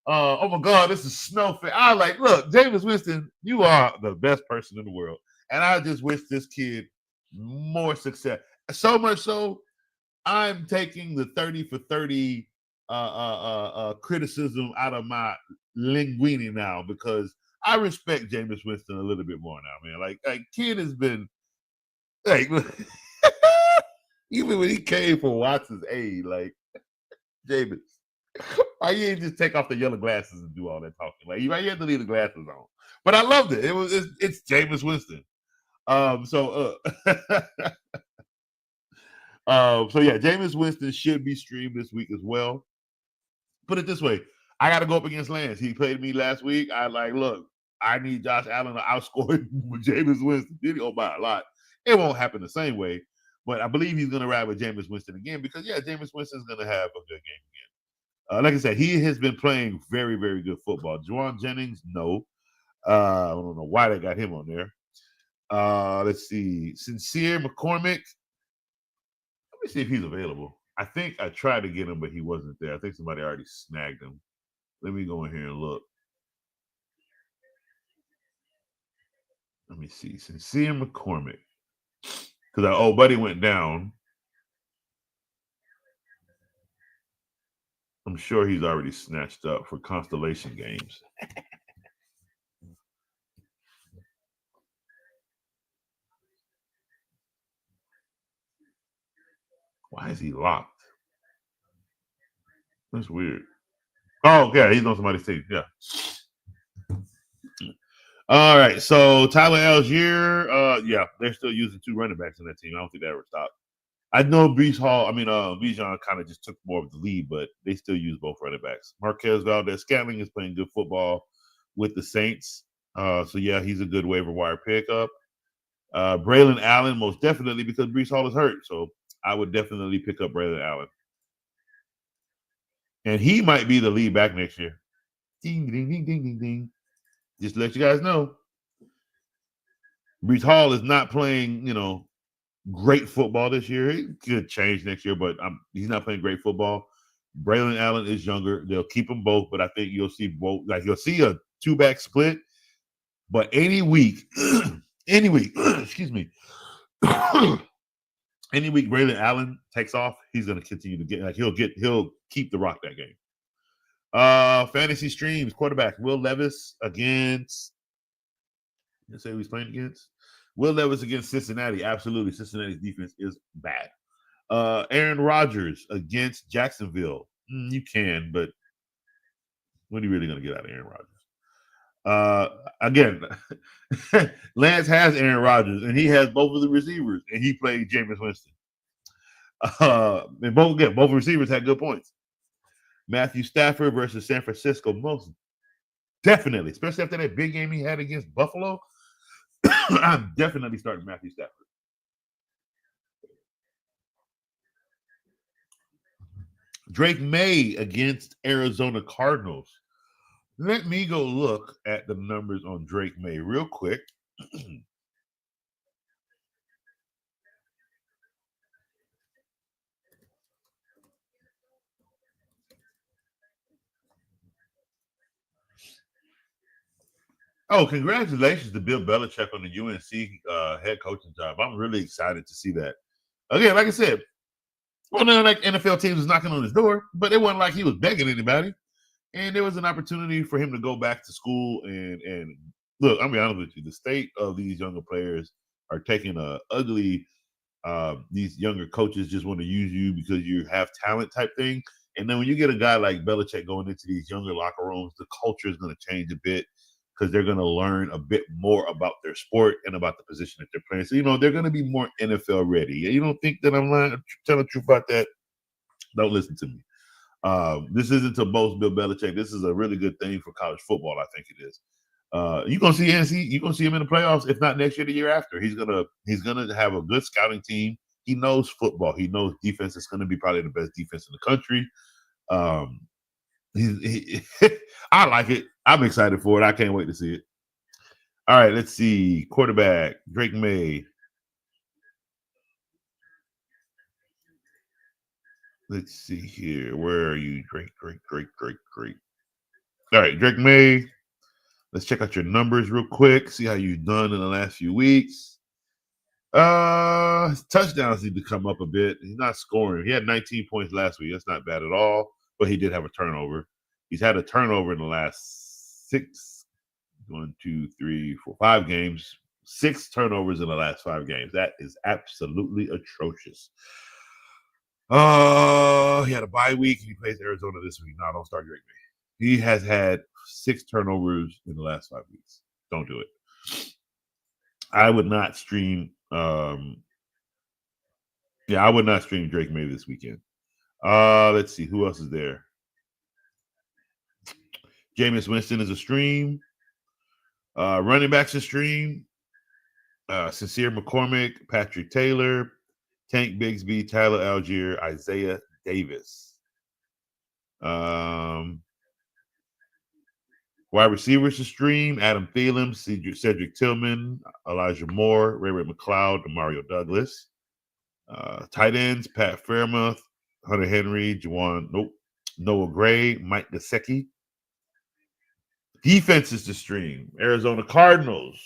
[SPEAKER 5] Oh my God, this is snow. I was like, look, Jameis Winston, you are the best person in the world. And I just wish this kid more success. So much so, I'm taking the 30 for 30 criticism out of my linguini now because I respect Jameis Winston a little bit more now, man. Like kid has been like even when he came for Watson's aid, like Jameis, why you ain't just take off the yellow glasses and do all that talking? Like you had to leave the glasses on. But I loved it. It's Jameis Winston. So yeah, Jameis Winston should be streamed this week as well. Put it this way, I got to go up against Lance. He played me last week. I look, I need Josh Allen to outscore Jameis Winston. Did he by a lot? It won't happen the same way, but I believe he's going to ride with Jameis Winston again because yeah, Jameis Winston's going to have a good game again. Like I said, he has been playing very, very good football. Juwan Jennings, no. I don't know why they got him on there. Let's see. Sincere McCormick. Let me see if he's available. I think I tried to get him, but he wasn't there. I think somebody already snagged him. Let me go in here and look. Let me see. Sincere McCormick. Because our old buddy went down. I'm sure he's already snatched up for Constellation games. Why is he locked? That's weird. Oh, yeah, he's on somebody's team. Yeah. All right. So Tyler Algier, yeah, they're still using 2 running backs in that team. I don't think they ever stopped. I know Bijan kind of just took more of the lead, but they still use both running backs. Marquez Valdez-Scantling is playing good football with the Saints. So yeah, he's a good waiver wire pickup. Braylon Allen, most definitely, because Breece Hall is hurt. So I would definitely pick up Braylon Allen. And he might be the lead back next year. Ding, ding, ding, ding, ding, ding. Just to let you guys know. Breece Hall is not playing, great football this year. It could change next year, but he's not playing great football. Braylon Allen is younger. They'll keep them both, but I think you'll see both. Like you'll see a 2-back split, but any week, excuse me, any week Braylon Allen takes off, he's going to continue to get. He'll keep the rock that game. Fantasy streams quarterback Will Levis against. Let's say who he's playing against. Will Levis against Cincinnati. Absolutely. Cincinnati's defense is bad. Aaron Rodgers against Jacksonville. You can, but what are you really going to get out of Aaron Rodgers? Again, Lance has Aaron Rodgers, and he has both of the receivers, and he played Jameis Winston. And both receivers had good points. Matthew Stafford versus San Francisco, most definitely, especially after that big game he had against Buffalo. I'm definitely starting Matthew Stafford. Drake May against Arizona Cardinals. Let me go look at the numbers on Drake May real quick. Oh, congratulations to Bill Belichick on the UNC head coaching job. I'm really excited to see that. Again, like I said, well, now like NFL teams was knocking on his door, but it wasn't like he was begging anybody. And there was an opportunity for him to go back to school and look, I'm be honest with you, the state of these younger players are taking a ugly these younger coaches just want to use you because you have talent type thing. And then when you get a guy like Belichick going into these younger locker rooms, the culture is going to change a bit because they're going to learn a bit more about their sport and about the position that they're playing. So, they're going to be more NFL ready. You don't think that I'm lying, telling the truth about that? Don't listen to me. This isn't to boast Bill Belichick. This is a really good thing for college football. I think it is. You're gonna see him in the playoffs. If not next year, the year after. He's gonna have a good scouting team. He knows football. He knows defense. It's gonna be probably the best defense in the country. I like it. I'm excited for it. I can't wait to see it. All right, let's see. Quarterback, Drake May. Let's see here. Where are you? Drake. All right, Drake May. Let's check out your numbers real quick. See how you've done in the last few weeks. His touchdowns need to come up a bit. He's not scoring. He had 19 points last week. That's not bad at all. But he did have a turnover. He's had a turnover in the last 5 games. 6 turnovers in the last 5 games. That is absolutely atrocious. He had a bye week. He plays Arizona this week. No, don't start Drake May. He has had 6 turnovers in the last 5 weeks. Don't do it. I would not stream. I would not stream Drake May this weekend. Let's see who else is there. Jameis Winston is a stream. Running backs a stream. Sincere McCormick, Patrick Taylor, Tank Bigsby, Tyler Algier, Isaiah Davis. Wide receivers to stream: Adam Thielen, Cedric Tillman, Elijah Moore, Ray-Ray McLeod, and Mario Douglas. Tight ends: Pat Fairmouth, Hunter Henry, Noah Gray, Mike Gesicki. Defenses to stream: Arizona Cardinals.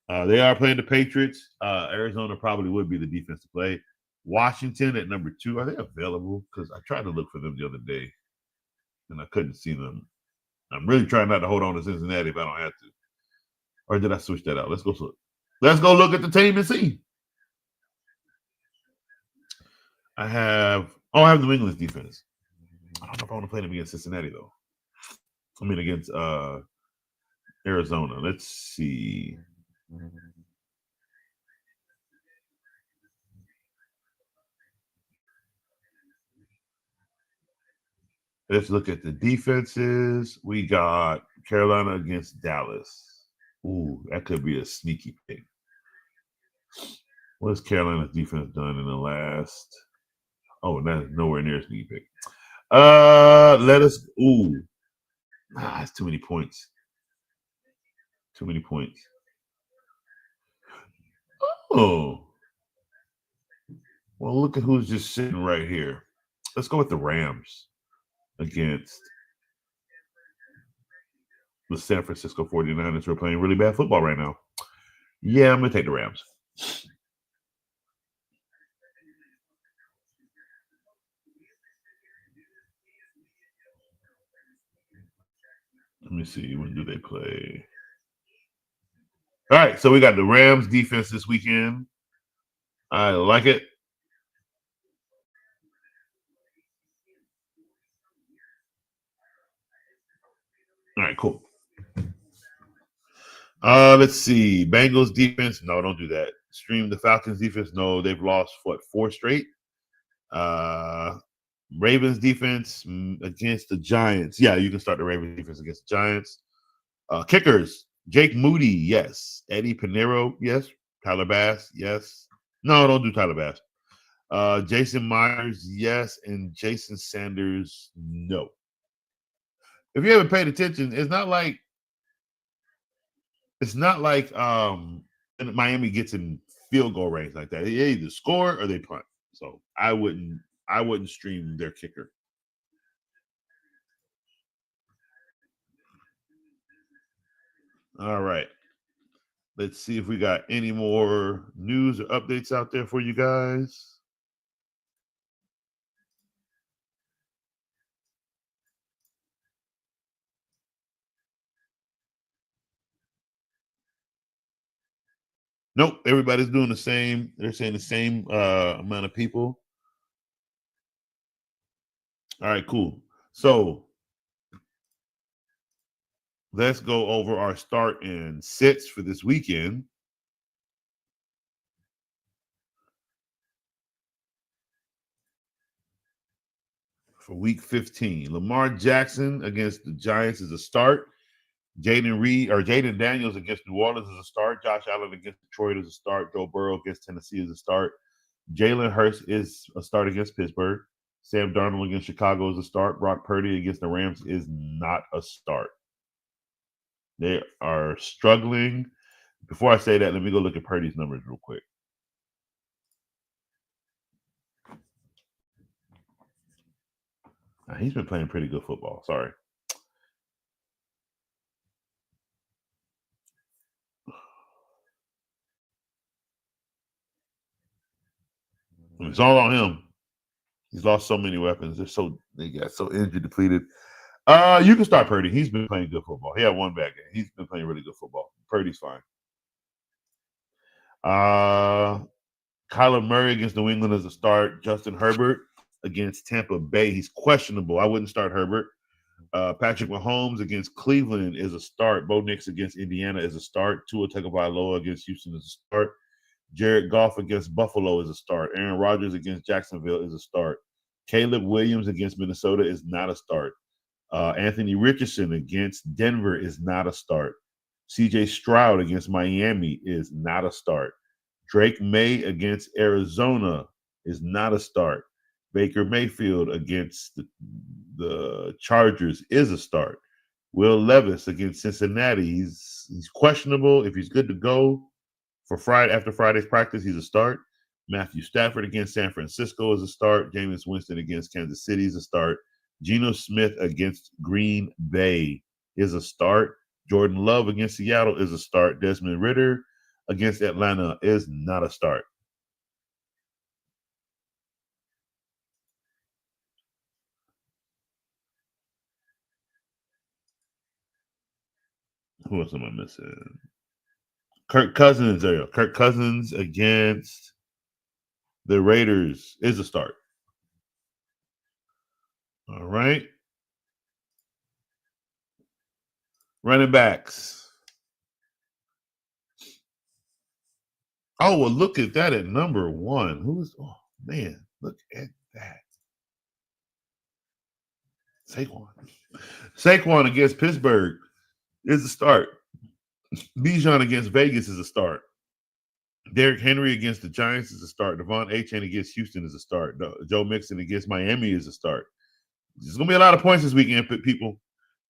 [SPEAKER 5] They are playing the Patriots. Arizona probably would be the defense to play. Washington at number 2. Are they available? Because I tried to look for them the other day, and I couldn't see them. I'm really trying not to hold on to Cincinnati if I don't have to. Or did I switch that out? Let's go look. Let's go look at the team and see. I have New England's defense. I don't know if I want to play them against Cincinnati, though. I mean, against Arizona. Let's see. Let's look at the defenses. We got Carolina against Dallas. Ooh, that could be a sneaky pick. What has Carolina's defense done in the last? Oh, that's nowhere near a sneaky pick. That's too many points. Too many points. Oh. Well, look at who's just sitting right here. Let's go with the Rams against the San Francisco 49ers, who are playing really bad football right now. Yeah, I'm going to take the Rams. Let me see. When do they play? All right, so we got the Rams defense this weekend. I like it. All right, cool. Let's see. Bengals defense. No, don't do that. Stream the Falcons defense. No, they've lost 4 straight. Ravens defense against the Giants. Yeah, you can start the Ravens defense against the Giants. Kickers: Jake Moody, yes. Eddie Pinheiro, yes. Tyler Bass, yes. No, don't do Tyler Bass. Jason Myers, yes. And Jason Sanders, no. If you haven't paid attention, it's not like Miami gets in field goal range like that. They either score or they punt. So I wouldn't stream their kicker. All right. Let's see if we got any more news or updates out there for you guys. Nope, everybody's doing the same. They're saying the same amount of people. All right, cool. So let's go over our start and sits for this weekend. For week 15, Lamar Jackson against the Giants is a start. Jaden Daniels against New Orleans is a start. Josh Allen against Detroit is a start. Joe Burrow against Tennessee is a start. Jalen Hurts is a start against Pittsburgh. Sam Darnold against Chicago is a start. Brock Purdy against the Rams is not a start. They are struggling. Before I say that, let me go look at Purdy's numbers real quick. He's been playing pretty good football. Sorry. It's all on him. He's lost so many weapons. They got so injury depleted. You can start Purdy. He's been playing good football. He had one bad game. He's been playing really good football. Purdy's fine. Kyler Murray against New England is a start. Justin Herbert against Tampa Bay. He's questionable. I wouldn't start Herbert. Patrick Mahomes against Cleveland is a start. Bo Nix against Indiana is a start. Tua Tagovailoa against Houston is a start. Jared Goff against Buffalo is a start. Aaron Rodgers against Jacksonville is a start. Caleb Williams against Minnesota is not a start. Anthony Richardson against Denver is not a start. CJ Stroud against Miami is not a start. Drake May against Arizona is not a start. Baker Mayfield against the Chargers is a start. Will Levis against Cincinnati, he's questionable. If he's good to go for after Friday's practice, he's a start. Matthew Stafford against San Francisco is a start. Jameis Winston against Kansas City is a start. Geno Smith against Green Bay is a start. Jordan Love against Seattle is a start. Desmond Ridder against Atlanta is not a start. Who else am I missing? Kirk Cousins there. Kirk Cousins against the Raiders is a start. All right. Running backs. Oh, well, look at that at number one. Oh, man, look at that. Saquon against Pittsburgh is a start. Bijan against Vegas is a start. Derrick Henry against the Giants is a start. Devon Achane against Houston is a start. Joe Mixon against Miami is a start. There's going to be a lot of points this weekend, people.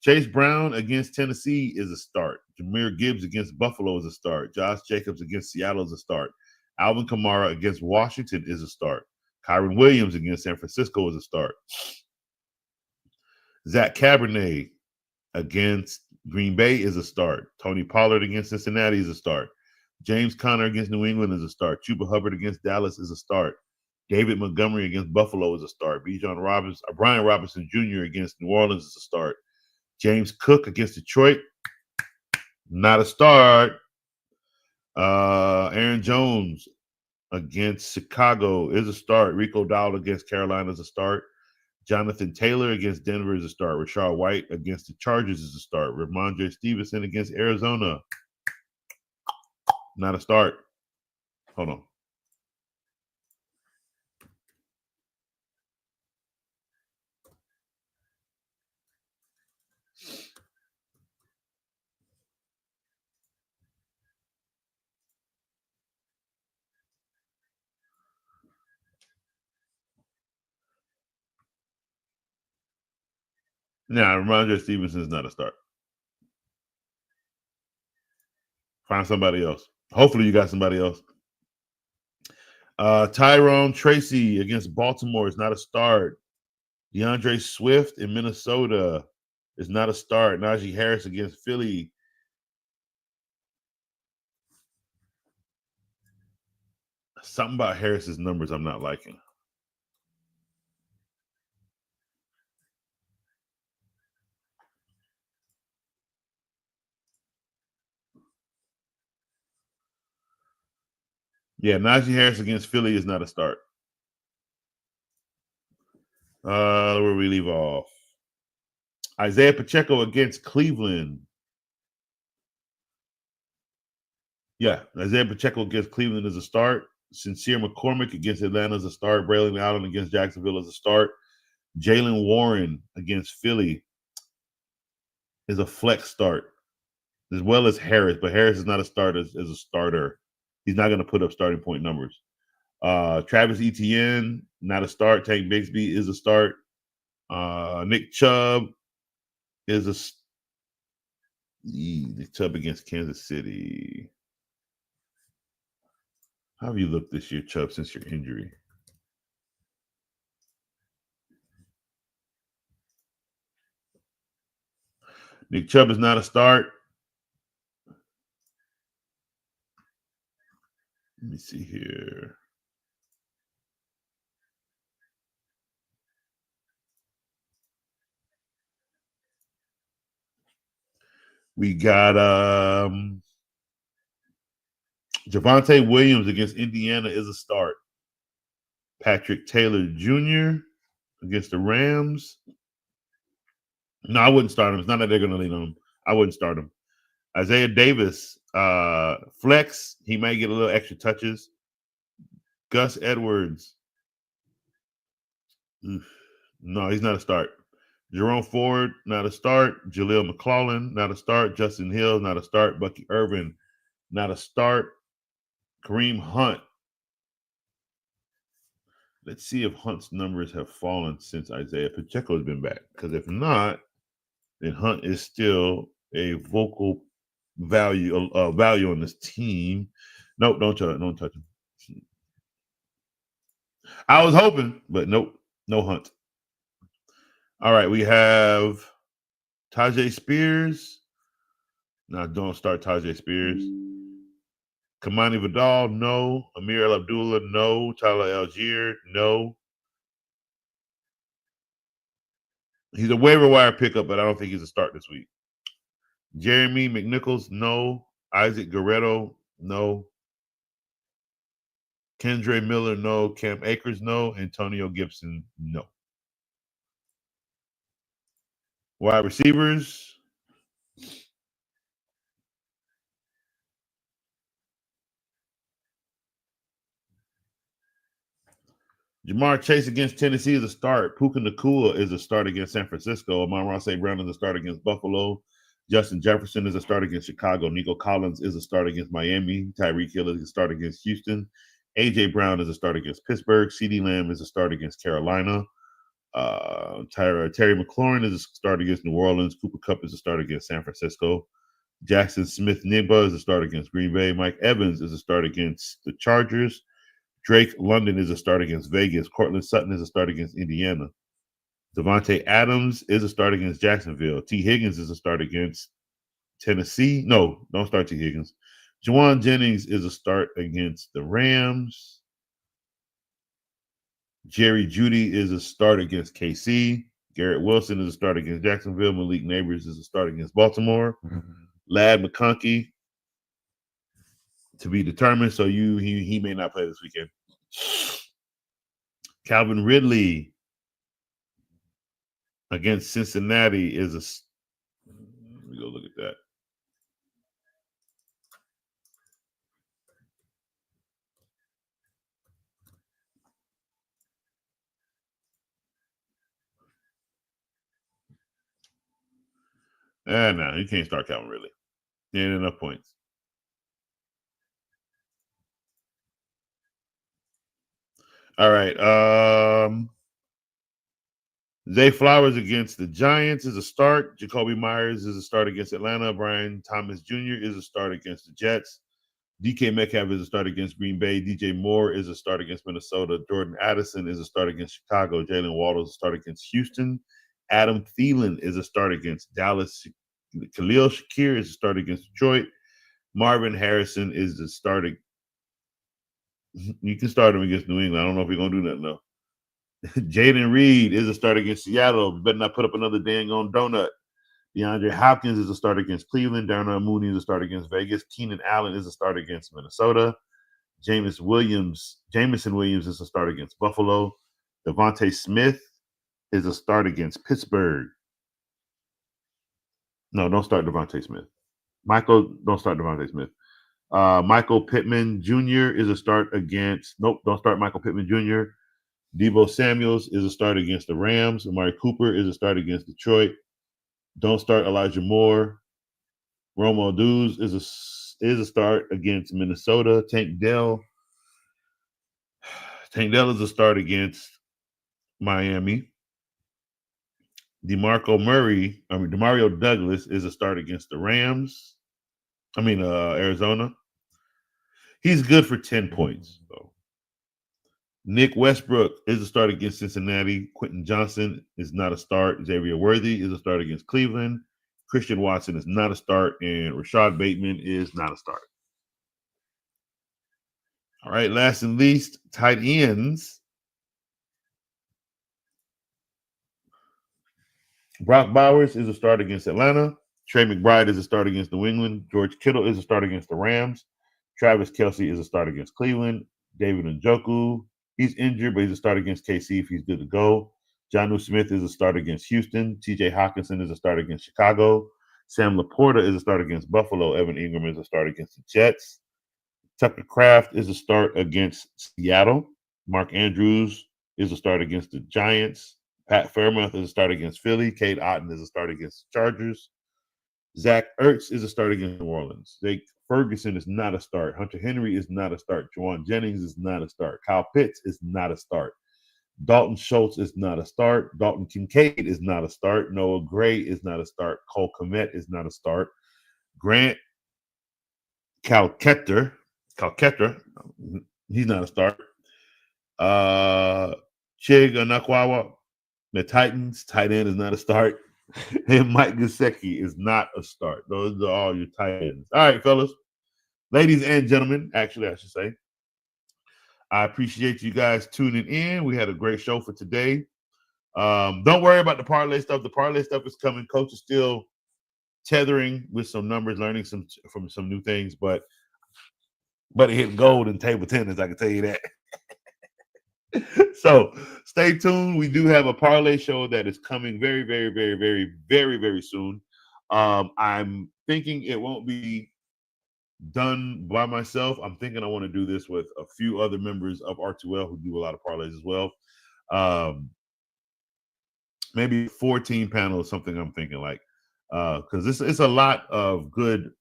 [SPEAKER 5] Chase Brown against Tennessee is a start. Jahmyr Gibbs against Buffalo is a start. Josh Jacobs against Seattle is a start. Alvin Kamara against Washington is a start. Kyron Williams against San Francisco is a start. Zach Cabernet against Green Bay is a start. Tony Pollard against Cincinnati is a start. James Conner against New England is a start. Chuba Hubbard against Dallas is a start. David Montgomery against Buffalo is a start. Brian Robinson Jr. against New Orleans is a start. James Cook against Detroit, not a start. Aaron Jones against Chicago is a start. Rico Dowdle against Carolina is a start. Jonathan Taylor against Denver is a start. Rashad White against the Chargers is a start. Ramondre Stevenson against Arizona, not a start. Hold on. Nah, Ramondre Stevenson is not a start. Find somebody else. Hopefully you got somebody else. Tyrone Tracy against Baltimore is not a start. DeAndre Swift in Minnesota is not a start. Najee Harris against Philly. Something about Harris's numbers I'm not liking. Yeah, Najee Harris against Philly is not a start. Where we leave off. Isaiah Pacheco against Cleveland. Yeah, Isaiah Pacheco against Cleveland is a start. Sincere McCormick against Atlanta is a start. Braylon Allen against Jacksonville is a start. Jalen Warren against Philly is a flex start, as well as Harris. But Harris is not a start as a starter. He's not going to put up starting point numbers. Travis Etienne not a start. Tank Bigsby is a start. Nick Chubb is a Nick Chubb against Kansas City. How have you looked this year, Chubb, since your injury? Nick Chubb is not a start. Let me see here. We got Javonte Williams against Indiana is a start. Patrick Taylor Jr. against the Rams. No, I wouldn't start him. It's not that they're going to lean on him. I wouldn't start him. Isaiah Davis, flex. He might get a little extra touches. Gus Edwards. No, he's not a start. Jerome Ford, not a start. Jaleel McClellan, not a start. Justin Hill, not a start. Bucky Irvin, not a start. Kareem Hunt. Let's see if Hunt's numbers have fallen since Isaiah Pacheco has been back. Because if not, then Hunt is still a vocal value on this team. Nope, don't touch him. I was hoping, but nope, no Hunt. All right, we have Tajay Spears. Now, don't start Tajay Spears. Kamani Vidal, no. Amir El Abdullah, no. Tyler Algier, no. He's a waiver wire pickup, but I don't think he's a start this week. Jeremy McNichols, no. Isaac Guerrero, no. Kendre Miller, no. Cam Akers, no. Antonio Gibson, no. Wide receivers. Jamar Chase against Tennessee is a start. Puka Nacua is a start against San Francisco. Amon-Ra St. Brown is a start against Buffalo. Justin Jefferson is a start against Chicago. Nico Collins is a start against Miami. Tyreek Hill is a start against Houston. A.J. Brown is a start against Pittsburgh. CeeDee Lamb is a start against Carolina. Terry McLaurin is a start against New Orleans. Cooper Kupp is a start against San Francisco. Jackson Smith-Njigba is a start against Green Bay. Mike Evans is a start against the Chargers. Drake London is a start against Vegas. Cortland Sutton is a start against Indiana. Devontae Adams is a start against Jacksonville. T. Higgins is a start against Tennessee. No, don't start T. Higgins. Juwan Jennings is a start against the Rams. Jerry Jeudy is a start against KC. Garrett Wilson is a start against Jacksonville. Malik Neighbors is a start against Baltimore. Ladd McConkey to be determined, so he may not play this weekend. Calvin Ridley against Cincinnati is a. Let me go look at that. No, you can't start Calvin Ridley. He ain't enough points. All right. Zay Flowers against the Giants is a start. Jacoby Myers is a start against Atlanta. Brian Thomas Jr. is a start against the Jets. DK Metcalf is a start against Green Bay. DJ Moore is a start against Minnesota. Jordan Addison is a start against Chicago. Jalen Waddle is a start against Houston. Adam Thielen is a start against Dallas. Khalil Shakir is a start against Detroit. Marvin Harrison is the starting. You can start him against New England. I don't know if we're going to do nothing, though. Jaden Reed is a start against Seattle. You better not put up another dang on donut. DeAndre Hopkins is a start against Cleveland. Darnell Mooney is a start against Vegas. Keenan Allen is a start against Minnesota. Jameson Williams is a start against Buffalo. Devontae Smith is a start against Pittsburgh. No, don't start Devontae Smith. Don't start Devontae Smith. Michael Pittman Jr. is a start against. Nope, don't start Michael Pittman Jr. Deebo Samuels is a start against the Rams. Amari Cooper is a start against Detroit. Don't start Elijah Moore. Romo Duz is a start against Minnesota. Tank Dell is a start against Miami. Demario Douglas is a start against the Rams. Arizona. He's good for 10 points, though. Nick Westbrook is a start against Cincinnati. Quentin Johnson is not a start. Xavier Worthy is a start against Cleveland. Christian Watson is not a start. And Rashad Bateman is not a start. All right, last and least, tight ends. Brock Bowers is a start against Atlanta. Trey McBride is a start against New England. George Kittle is a start against the Rams. Travis Kelce is a start against Cleveland. David Njoku, he's injured, but he's a start against KC if he's good to go. Jonnu Smith is a start against Houston. TJ Hawkinson is a start against Chicago. Sam Laporta is a start against Buffalo. Evan Ingram is a start against the Jets. Tucker Kraft is a start against Seattle. Mark Andrews is a start against the Giants. Pat Fairmouth is a start against Philly. Cade Otton is a start against the Chargers. Zach Ertz is a start against New Orleans. Jake Ferguson is not a start. Hunter Henry is not a start. Juwan Jennings is not a start. Kyle Pitts is not a start. Dalton Schultz is not a start. Dalton Kincaid is not a start. Noah Gray is not a start. Cole Kmet is not a start. Grant Calcaterra, he's not a start. Chig Anakwawa, the Titans, tight end is not a start. And Mike Gesicki is not a start. Those are all your tight ends. All right, fellas. Ladies and gentlemen, actually, I should say, I appreciate you guys tuning in. We had a great show for today. Don't worry about the parlay stuff. The parlay stuff is coming. Coach is still tethering with some numbers, learning from some new things, but hitting gold in table tennis, I can tell you that. So stay tuned. We do have a parlay show that is coming very, very, very, very, very, very soon. I'm thinking it won't be done by myself. I'm thinking I want to do this with a few other members of R2L who do a lot of parlays as well. Maybe 14 panel or something. I'm thinking like because it's a lot of good.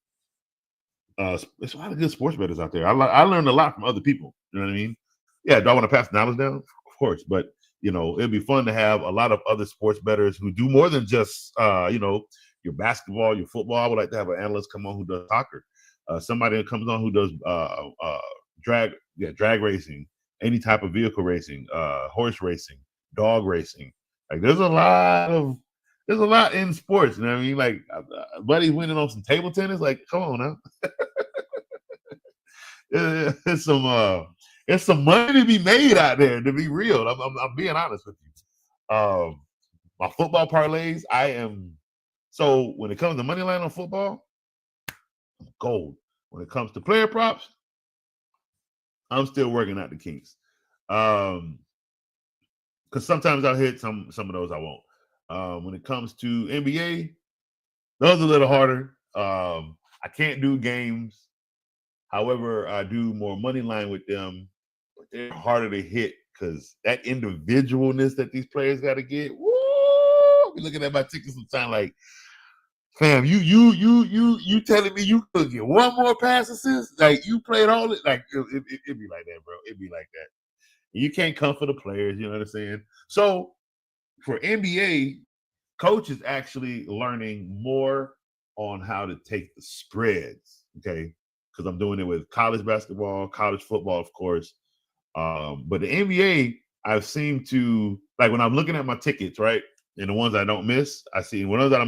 [SPEAKER 5] It's a lot of good sports bettors out there. I learned a lot from other people. You know what I mean? Yeah, do I want to pass the knowledge down? Of course, but it'd be fun to have a lot of other sports bettors who do more than just your basketball, your football. I would like to have an analyst come on who does soccer. Somebody that comes on who does drag racing, any type of vehicle racing, horse racing, dog racing. Like there's a lot in sports. You know what I mean? Like buddy's winning on some table tennis. Like, come on now. It's some money to be made out there, to be real. I'm being honest with you. My football parlays, so when it comes to money line on football, I'm gold. When it comes to player props, I'm still working out the kinks. Because sometimes I'll hit some of those I won't. When it comes to NBA, those are a little harder. I can't do games. However, I do more money line with them, but they're harder to hit because that individualness that these players got to get. Woo! I'll be looking at my tickets sometimes like, fam, you telling me you could get one more pass assist? Like you played all it? Like it'd be like that, bro. It'd be like that. You can't come for the players. You know what I'm saying? So for NBA, coach is actually learning more on how to take the spreads. Okay. Because I'm doing it with college basketball, college football, of course. But the NBA, I've seemed to, like when I'm looking at my tickets, right? And the ones I don't miss, I see one of those that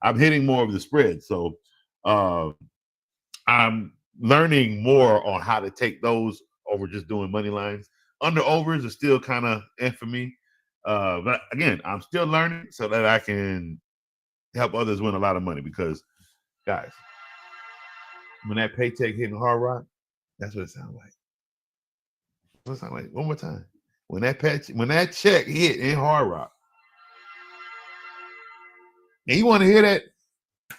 [SPEAKER 5] I'm hitting more of the spread. So I'm learning more on how to take those over just doing money lines. Under overs are still kind of for me. But again, I'm still learning so that I can help others win a lot of money because, guys, when that paycheck hitting Hard Rock, that's what it sounds like. What it sound like? One more time. When that check hit in Hard Rock, and you want to hear that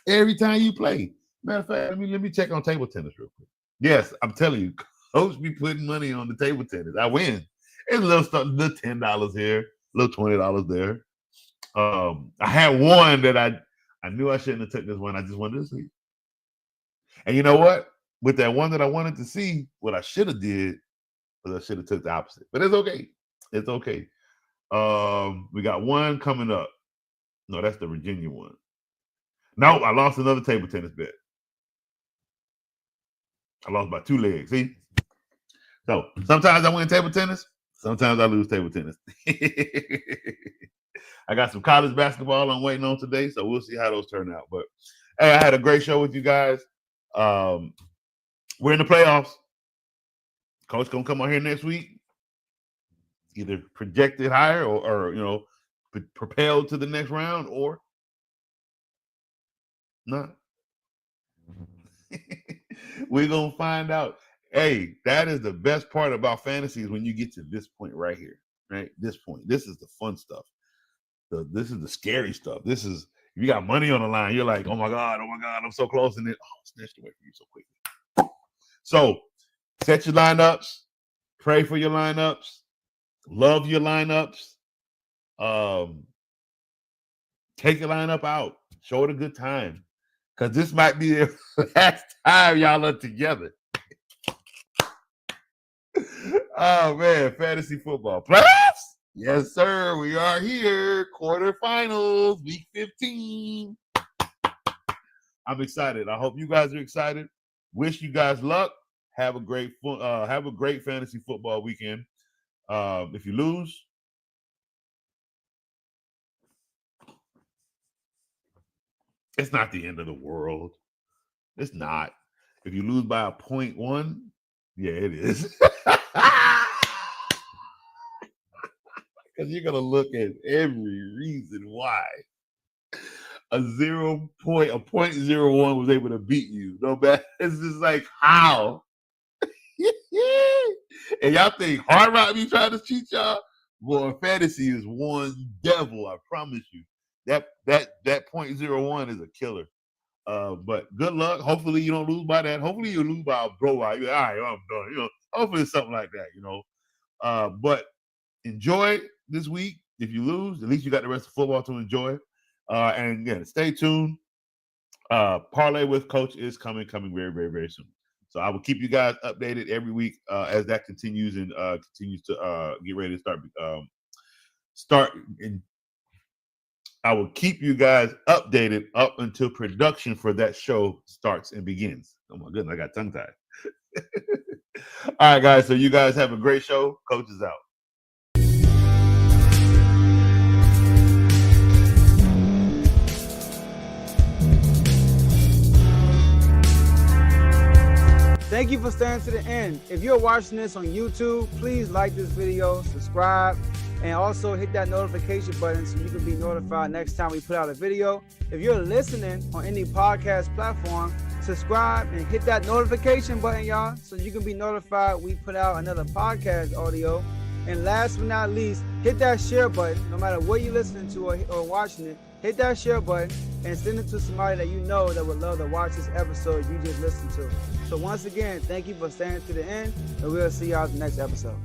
[SPEAKER 5] every time you play. Matter of fact, let me check on table tennis real quick. Yes, I'm telling you, coach be putting money on the table tennis. I win. It's a little $10 here, a little $20 there. I had one that I knew I shouldn't have took this one. I just wanted to see. And you know what? With that one that I wanted to see, what I should have did was I should have took the opposite. But it's okay. It's okay. We got one coming up. No, that's the Virginia one. No, I lost another table tennis bet. I lost by 2 legs. See? So sometimes I win table tennis. Sometimes I lose table tennis. I got some college basketball I'm waiting on today, so we'll see how those turn out. But hey, I had a great show with you guys. We're in the playoffs. Coach gonna come on here next week, either projected higher or you know, propelled to the next round or not. We're gonna find out. Hey, that is the best part about fantasy is when you get to this point right here, right? This point. This is the fun stuff. This is the scary stuff. This is, if you got money on the line, you're like, oh my God, I'm so close. And then, snatched away from you so quickly. So set your lineups, pray for your lineups, love your lineups. Take your lineup out, show it a good time. Because this might be the last time y'all are together. Oh man, fantasy football playoffs. Yes, sir. We are here. Quarterfinals, week 15. I'm excited. I hope you guys are excited. Wish you guys luck. Have a great fantasy football weekend. If you lose, it's not the end of the world. It's not. If you lose by a 0.1, yeah, it is. Because you're gonna look at every reason why a 0.01 was able to beat you. No matter, it's just like how. And y'all think Hard Rock be trying to cheat y'all? Boy, fantasy is one devil. I promise you. That 0.01 is a killer. But good luck. Hopefully you don't lose by that. Hopefully you lose by a blowout. You're, all right, I'm done. You know, hopefully it's something like that. You know, but enjoy this week. If you lose, at least you got the rest of football to enjoy. And again, stay tuned. Parlay with Coach is coming very, very, very soon. So I will keep you guys updated every week as that continues and continues to get ready to start. I will keep you guys updated up until production for that show starts and begins. Oh my goodness, I got tongue tied. All right, guys. So you guys have a great show. Coach is out.
[SPEAKER 4] Thank you for staying to the end. If you're watching this on YouTube, please like this video, subscribe, and also hit that notification button so you can be notified next time we put out a video. If you're listening on any podcast platform, subscribe and hit that notification button, y'all, so you can be notified we put out another podcast audio. And last but not least, hit that share button. No matter what you're listening to or watching it, hit that share button and send it to somebody that you know that would love to watch this episode you just listened to. So once again, thank you for staying to the end, and we'll see y'all in the next episode.